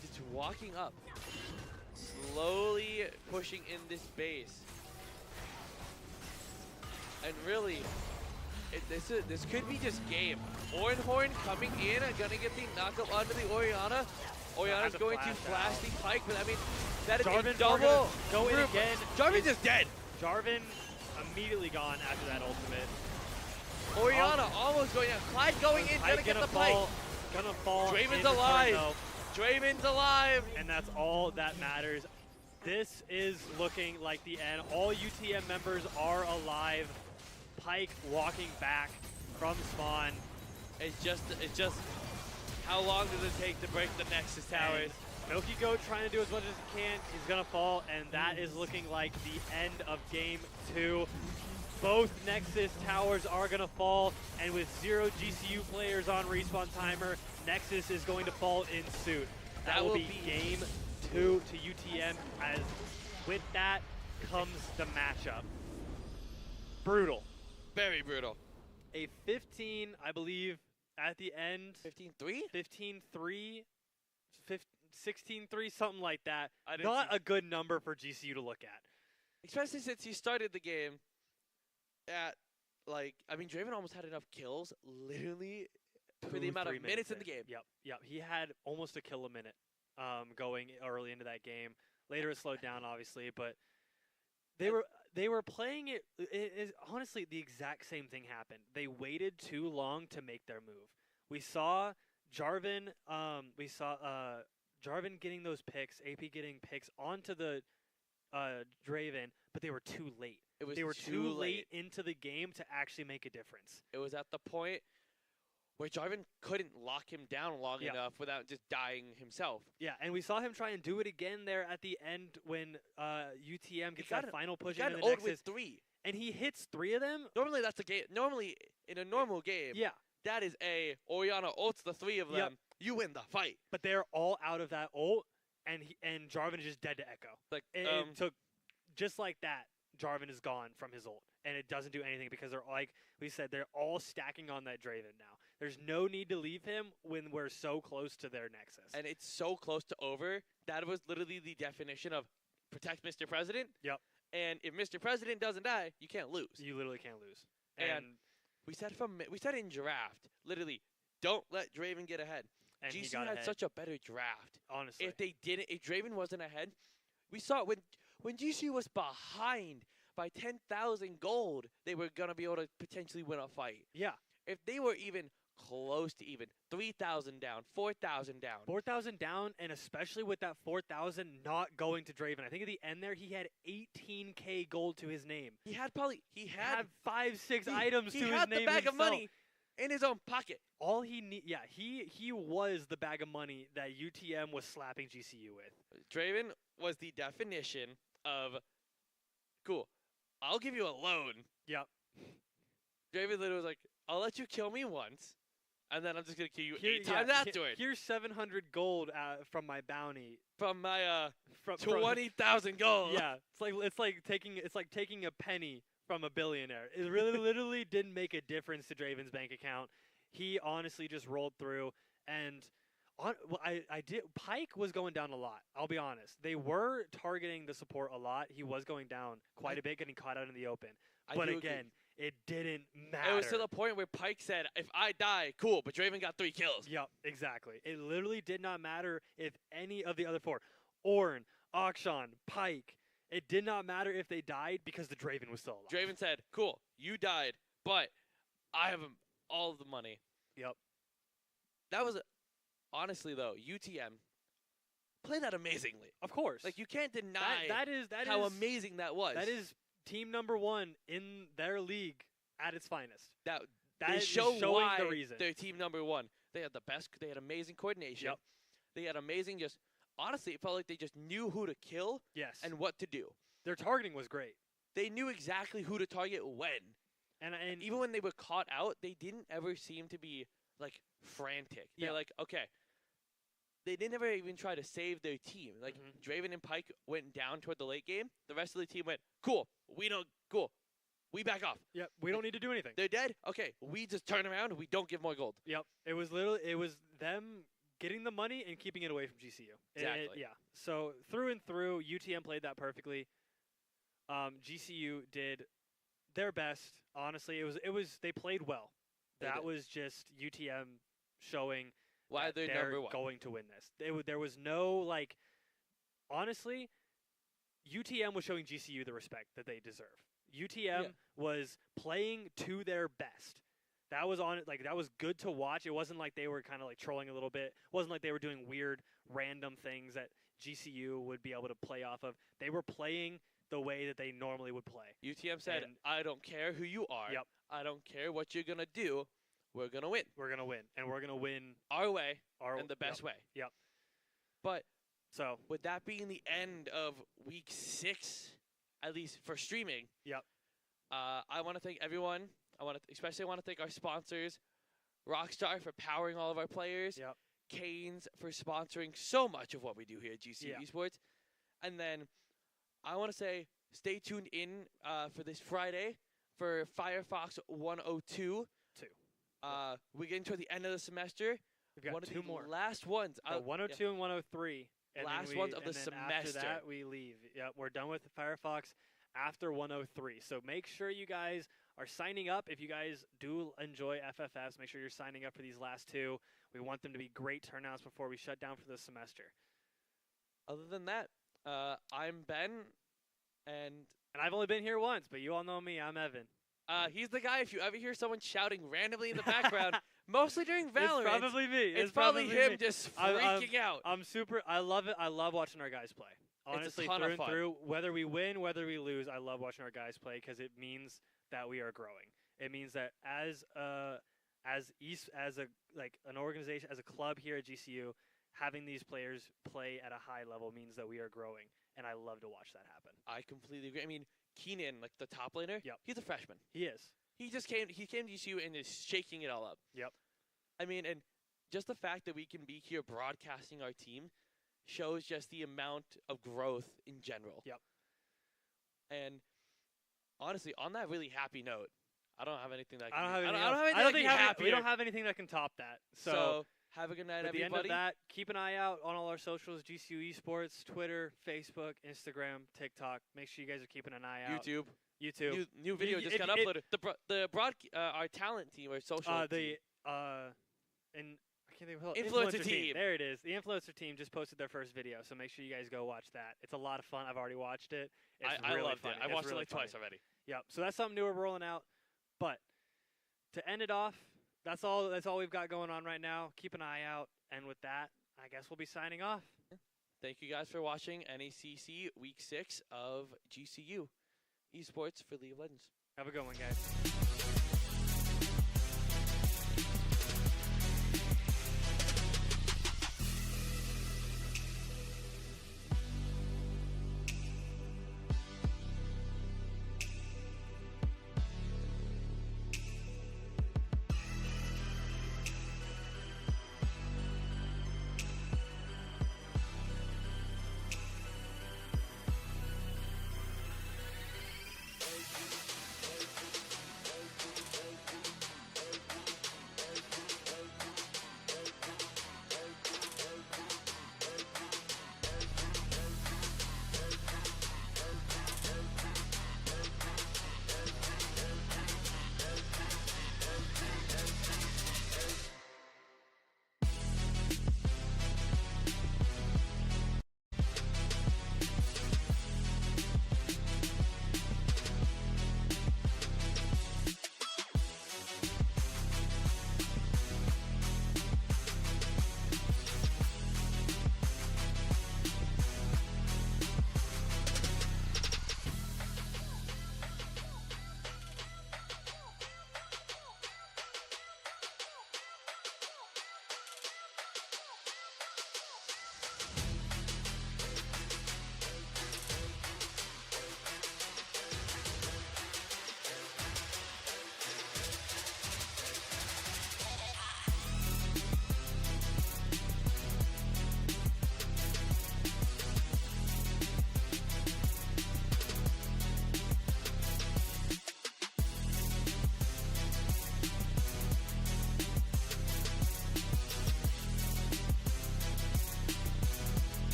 just walking up, slowly pushing in this base. And really, this could be just game. Horn coming in and gonna get the knockup onto the Orianna. Orianna's going to flash the Pike, but I mean, that is a double. Go in again. Jarvan's just dead. Jarvan immediately gone after that ultimate. Orianna almost going down. Clyde going in, gonna get the Pike. Gonna fall. Draven's alive. Draven's alive. And that's all that matters. This is looking like the end. All UTM members are alive. Pike walking back from spawn. It's just how long does it take to break the Nexus towers? Milky Goat trying to do as much as he can. He's gonna fall, and that is looking like the end of game 2. Both Nexus towers are gonna fall, and with 0 GCU players on respawn timer, Nexus is going to fall in suit. That will be game 2 to UTM, as with that comes the matchup. Brutal. Very brutal. A 15, I believe, at the end. 15-3? 15-3, 16-3, something like that. Not a good number for GCU to look at. Especially since he started the game at, like, I mean, Draven almost had enough kills, literally, for the amount of minutes in the game. Yep. He had almost a kill a minute going early into that game. Later it slowed down, obviously, but they were playing it. Honestly, the exact same thing happened. They waited too long to make their move. We saw Jarvan. Jarvan getting those picks. AP getting picks onto the Draven, but they were too late. They were too late into the game to actually make a difference. It was at the point where Jarvan couldn't lock him down long enough without just dying himself. Yeah, and we saw him try and do it again there at the end when UTM gets that final push into the Nexus. With 3. And he hits 3 of them. Normally that's a game. Normally in a normal game, that is a Orianna ults the 3 of them. You win the fight. But they're all out of that ult, and Jarvan is just dead to Echo. Like it took just like that. Jarvan is gone from his ult, and it doesn't do anything because they're, like we said, they're all stacking on that Draven now. There's no need to leave him when we're so close to their Nexus. And it's so close to over. That was literally the definition of protect Mr. President. Yep. And if Mr. President doesn't die, you can't lose. You literally can't lose. And we said in draft, literally, don't let Draven get ahead. And GCU had such a better draft. Honestly. If Draven wasn't ahead, we saw when GCU was behind by 10,000 gold, they were going to be able to potentially win a fight. Yeah. If they were even close to even, 3,000 down, 4,000 down. 4,000 down, and especially with that 4,000 not going to Draven. I think at the end there, he had 18K gold to his name. He had 5-6 items to his name. He had the bag of money in his own pocket. All he need, he was the bag of money that UTM was slapping GCU with. Draven was the definition of, cool, I'll give you a loan. Yep. Draven literally was like, I'll let you kill me once, and then I'm just going to kill you 8 times afterward. Here's 700 gold from my bounty. From my 20,000 gold. Yeah, it's like taking a penny from a billionaire. It really literally didn't make a difference to Draven's bank account. He honestly just rolled through, and Pike was going down a lot. I'll be honest. They were targeting the support a lot. He was going down quite a bit, getting caught out in the open. But again, it didn't matter. It was to the point where Pike said, if I die, cool, but Draven got 3 kills. Yep, exactly. It literally did not matter if any of the other 4, Ornn, Akshan, Pike, it did not matter if they died because the Draven was still alive. Draven said, cool, you died, but I have all of the money. Yep. That was, honestly though, UTM played that amazingly. Of course. Like, you can't deny that how amazing that was. That is team number 1 in their league at its finest. That is showing why the reason. They're team number 1. They had the best. They had amazing coordination. Yep. They had amazing. Just honestly, it felt like they just knew who to kill. Yes. And what to do. Their targeting was great. They knew exactly who to target when. And even when they were caught out, they didn't ever seem to be like frantic. They're like, okay. They didn't ever even try to save their team. Like, Draven and Pike went down toward the late game. The rest of the team went, cool, we back off. Yep, we don't need to do anything. They're dead? Okay, we just turn around, we don't give more gold. Yep, it was them getting the money and keeping it away from GCU. Exactly. So, through and through, UTM played that perfectly. GCU did their best. Honestly, they played well. That was just UTM showing why they're number 1. Going to win this. There was no, honestly, UTM was showing GCU the respect that they deserve. UTM was playing to their best. That was that was good to watch. It wasn't like they were kind of trolling a little bit. It wasn't like they were doing weird, random things that GCU would be able to play off of. They were playing the way that they normally would play. UTM said, I don't care who you are. Yep. I don't care what you're going to do. We're going to win. We're going to win. And we're going to win our way and the best way. Yep. But with that being the end of week 6, at least for streaming, I want to thank everyone. Especially want to thank our sponsors, Rockstar for powering all of our players, Canes for sponsoring so much of what we do here at GCU Esports, and then I want to say stay tuned in for this Friday for Firefox 102. We're getting toward the end of the semester. We've got 2 more. Last ones. 102 and 103. Last ones of the semester. After that, we leave. Yep, we're done with Firefox after 103. So make sure you guys are signing up. If you guys do enjoy FFS, make sure you're signing up for these last 2. We want them to be great turnouts before we shut down for the semester. Other than that, I'm Ben, and I've only been here once, but you all know me. I'm Evan. He's the guy, if you ever hear someone shouting randomly in the background, mostly during Valorant. It's probably me. It's probably him just freaking out. I love it. I love watching our guys play. Honestly, through and through, whether we win, whether we lose, I love watching our guys play because it means that we are growing. It means that as an organization, as a club here at GCU, having these players play at a high level means that we are growing, and I love to watch that happen. I completely agree. I mean, Keenan, the top laner, he's a freshman. He is. He came to GCU and is shaking it all up. Yep. I mean, and just the fact that we can be here broadcasting our team shows just the amount of growth in general. Yep. And honestly, on that really happy note, I don't have anything that we don't have anything that can top that. So have a good night, at everybody. At the end of that, keep an eye out on all our socials, GCU Esports, Twitter, Facebook, Instagram, TikTok. Make sure you guys are keeping an eye out. YouTube. New video just got uploaded. Our talent team, our social team. And I can't think of Influencer team. There it is. The influencer team just posted their first video, so make sure you guys go watch that. It's a lot of fun. I've already watched it. I loved it. I watched it like twice already. Yep. So that's something new we're rolling out. But to end it off, that's all we've got going on right now. Keep an eye out. And with that, I guess we'll be signing off. Thank you guys for watching NECC Week 6 of GCU Esports for League of Legends. Have a good one, guys.